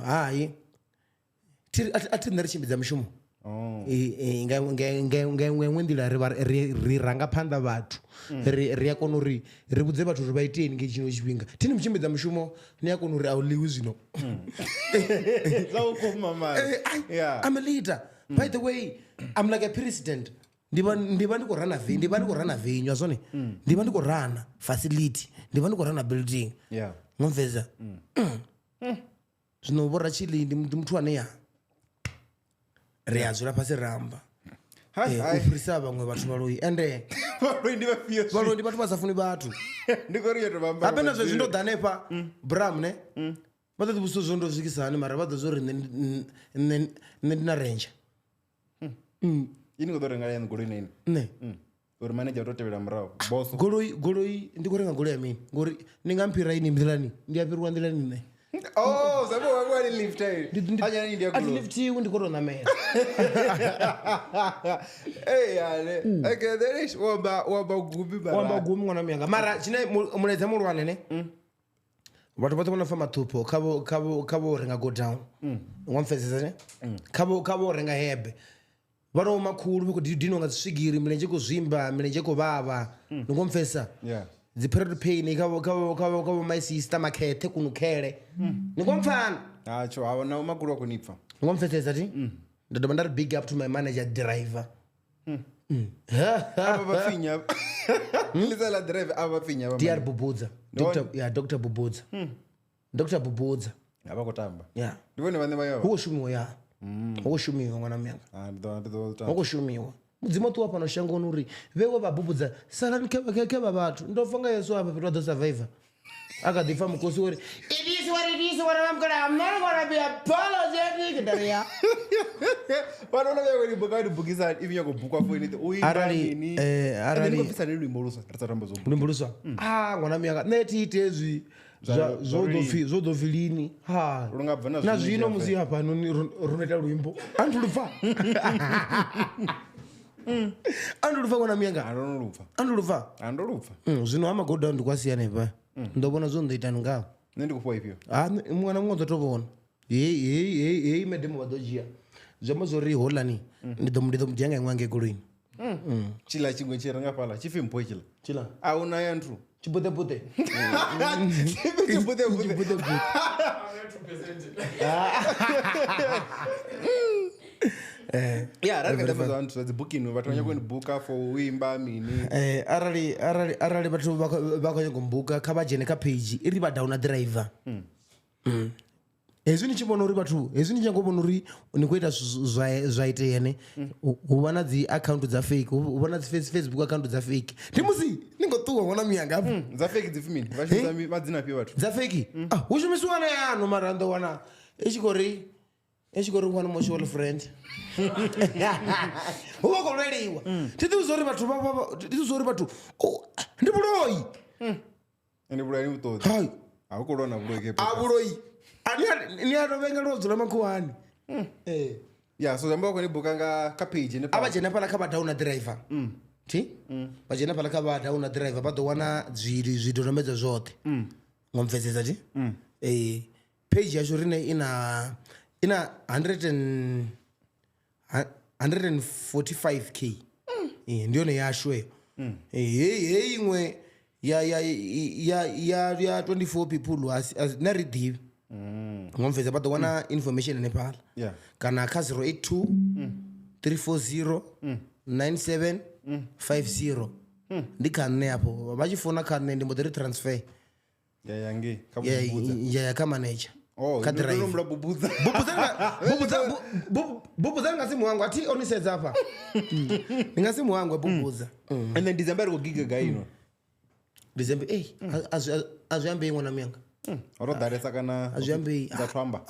hayi athi nṋe ri tshimbidza mushumo nga iṅwe nḓila ri ranga phanḓa vhathu ri a kona uri ri vhudze vhathu uri vha iteni nga tshino tshifhinga thini mutshimbidza mushumo ni a kona uri a u ḽiwi zwino I'm a leader by the way I'm like a president ndi vha ndi khou rana venue zwone ndi vha ndi khou rana facility ndi vha ndi khou rana building ngomveza zwino vho Rachili ndi muthu ane ri a dzula fhasi ramba u fhirisa vhaṅwe vhathu vhaloi ende vhaloi ndi vhathu vha sa funi vhathu habe na zwezwi ndo ḓa hanefha Bram ne vha ḓo ḓivhusa zwo ndo swikisa hani mara vha ḓo zwo ri nne ndi na renja ini khou ḓo renga yani goloi nene nne uri manager u tou tevhela murahu boss goloi ndi khou renga goloi ya mini ngori ni nga mphira ini nḓilani ndi a fhiriwa nḓilani nne zabo wani lift anya ni ndia kulo lift iwe ndi khou tou ṋamela yale okay there is wamba gumi ṅwana mianga mara tshine muledza muḽwane ne vhathu vhoṱhe vho no fa maṱhupho kha vho renga go down wa mfesesa ne kha vho renga hebe vha no makhulu vha khou dino nga swigiri milenzhe khou zwimba milenzhe khou vhavha ni ngo mfesa dzi period pain kha my sister makhethe kunukhele ni ngo mfana hacho hawa na makhulu akho nipfa ngo mfesesa ti ndo ndo ndari big up to my manager driver aba bafinya lizela driver aba finya aba DR Bubudza Dr Bubudza Dr Bubudza aba kotamba ndivone vhane vha yo hu shumiwa hu shumiwa ṅwana mianga ndo shumiwa mudzimu tu hapa no shangoni uri vewe vha Bubudza salani ke vhathu ndo funga Yesu hapa fhethu ḓo survivor akaḓifa mukosi uri it is what I'm not gonna be apologetic daria Wanaona vya kweli bukani bukisa hivi yako bukwa for anything arali niko pisa ni limolusa ratamba zo limolusa ngwana mianga neti itezwi zo do filini na zwino musi hapa runeta luimbo andulufa ngwana mianga andulufa zwino hama go down ndikwasiyana ipa ndobona zo ndoitani ngawo nende kufwa hivyo mwana mngo ndo vona hey medemo wadojia zoma zori holani ndido mjenga ngwange goloini chila chingwe chiranga pala chifimpo chila auna yantu chibote Yeah, rakatambudzwa vanhu zvadzibooking vatu vanyangobuka for uimba mini. Arali vhathu vha khou nyaga mbuka kha vha dzhene kha page iri vha down driver. Hezwi ni tshi vhona uri vhathu hezwi ni tshi nyanga u vhona uri ni khou ita zwa itea ne hu vha na dzi account dza fake hu vha na dzi Facebook account dza fake ndi musi ni ngo ṱuwa ṅwana miyanga hafho Dza fake dzi fimini vha shumisa madzina afhio vhathu dza fake hu shumisiwa na yano mara ndo wana i tshi khou ri ṅwana mutual friend hu vha khou lweliwa thi ḓivhi zwa uri vhathu ndi vhuloi ende vhuloi ni vhuṱoḓi hai a u khou lwa na vhuloi kepe a vhuloi ni a tou vhengela u dzula makhuwani ya so zamba khou ni buka nga kha page ne a vha dzhena fhaḽa kha vha down driver thi vha dzhena fhaḽa kha vha down driver vha ḓo wana zwidodombedzwa zwoṱhe ngo mpfhesesa thi page yashu rine ina 145k ndi yone yashu eyo heyi iṅwe ya 24 people na ri ḓivhi ngo mpfhesesa vha ḓo wana information hanefhaḽa kana kha 082 340 9750 ndi kha nne hafho vha tshi fona kha nne ndi mbo ḓi ri transfer ya kha manager kha driver bubudza nga simu wangu athi onisedza hafha ndi nga simu wangu bubudza and then December ri khou giga gai ino December azwiambi ṅwana miyanga ro ḓalesa kana azwiambi dza twamba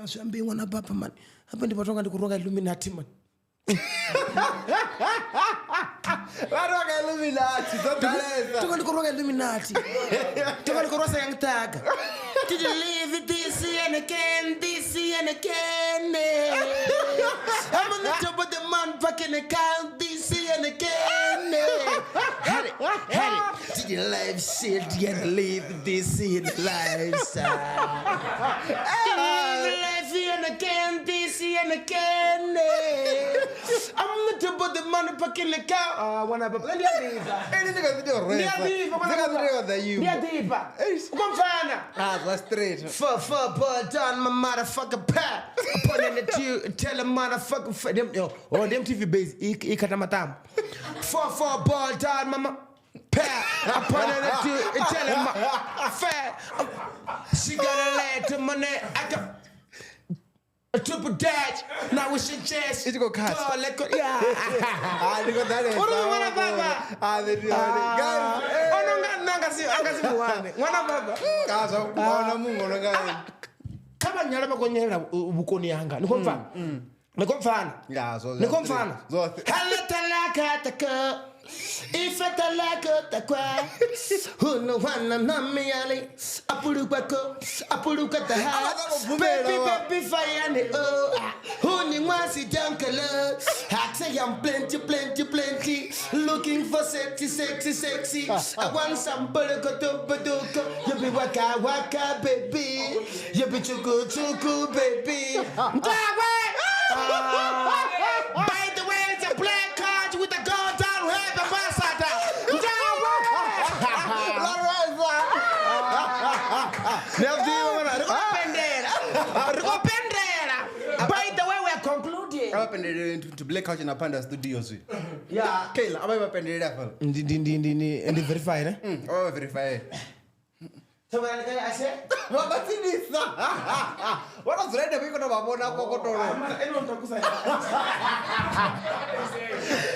azwiambi ṅwana baba man hapa ndi vhatonga ndi kuronga Illuminati man varonga Illuminati dzo ḓalesa tonga ndi kuronga Illuminati tonga ndi kurosa yang taga did you live this and again I'm on the top of the man fucking account this and again Harry did you live shit and live this in lifestyle life and again this and again I'm on the top of the man fucking account wana baba ndia diva ukomfana that's straight but on my motherfucker pat upon the tell a motherfucker them them TV base ikata matam 4 ball down mama pat upon the tell him fat she got a lead to money I got a triple dash now with your chest it's go catch yeah niko dale mwana baba guys angasi muwane mwana baba kaza kuona mungu longa kama nyala bakonyela ubukoni yanga nikomfana nikomfana halatalaka taka ifatalaka takwa huno wana namiyali apuluka taha baby fayane huni mwasi jankala I am plenty looking for sexy I want some baduka you be waka baby you be chuku baby by the way it's a black card with a gold down head ambassador by the way we are concluding to black couch na Panda Studios yeah Kayla aba bapendelea hapo ndi verify ne verify tabana kai ase wabatinisa wana zurende biko na babona kokotolo eno ntakusa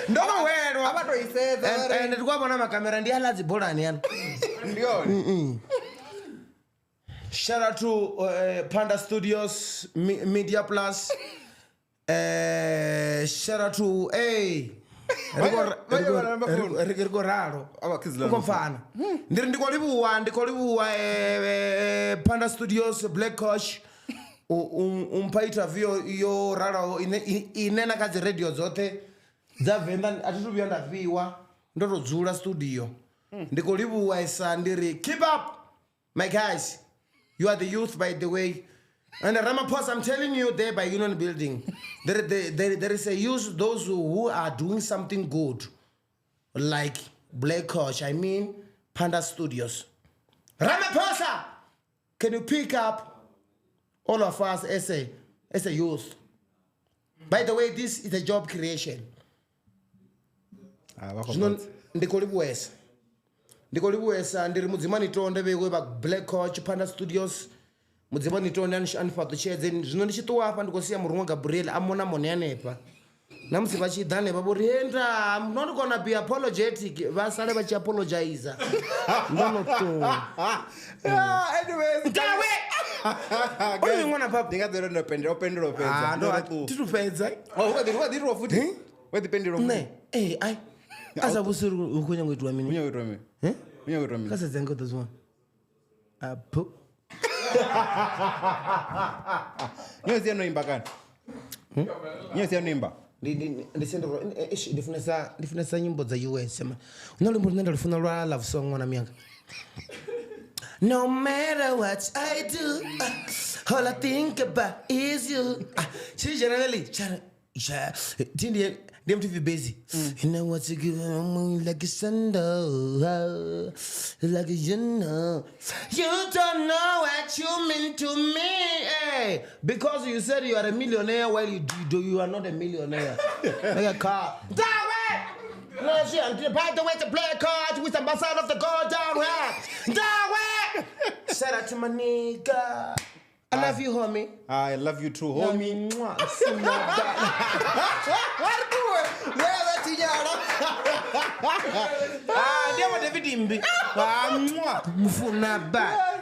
ndoma wenu abato iseza and ndikwabona makamera ndi alazi bolani yana ndio shout out to Panda Studios Media Plus shout out to Rigo raro ukomfana ndikolibuwa Panda Studios Black Coach umpaita vio yo raro inena kadzi radio zote dza Venḓa atituvhuya ndaviwa ndotodzula studio ndikolibuwa isa ndiri keep up my guys you are the youth by the way and Ramaphosa I'm telling you there by Union Building there is a youth those who are doing something good like Black Coach I mean Panda Studios Ramaphosa can you pick up all of us as a youth By the way, this is a job creation. Vakobva. Ndikolibuesa ndiri mudzimani tonde vekwe pa Black Coach Panda Studios. Mudzimani tonde anifato chedze zvino ndichitowa apa ndikosiya murumwa Gabriel amona mone yanepa. Namusi vachidhane vaborenda I'm not gonna be apologetic. Vasale vachi apologize. Anyways. Dawe. Oi ngwana papa. Ndingadero ndopendera opendero pedza. Ndo titupedza. Oh, ukadiro futhi. Wedipendero futhi. Ne. Ai. Asa busiri ukunya ngwetwa mini. Unya wetwa mini. Unya wetwa mini. Kasa zengo tozwa. Apo. Nyosi anoimba kani? Nyosi anoimba. Ndifunesa nyimbo za US man. Unalimbo ndalifuna lwa love song mwana mianga. No matter what I do, all I think about is you. She generally, Tindi, them to be busy. You know what to give me like a sandal, like you know. You don't know what you mean to me, hey. Because you said you are a millionaire while you are not a millionaire. Like a car. That way! No, she, by the way, to play a card with the ambassador of the gold down here. That way! Shout out to my nigga. I love you, homie. I love you too, homie. Dia David Imbi. Mfuna ba.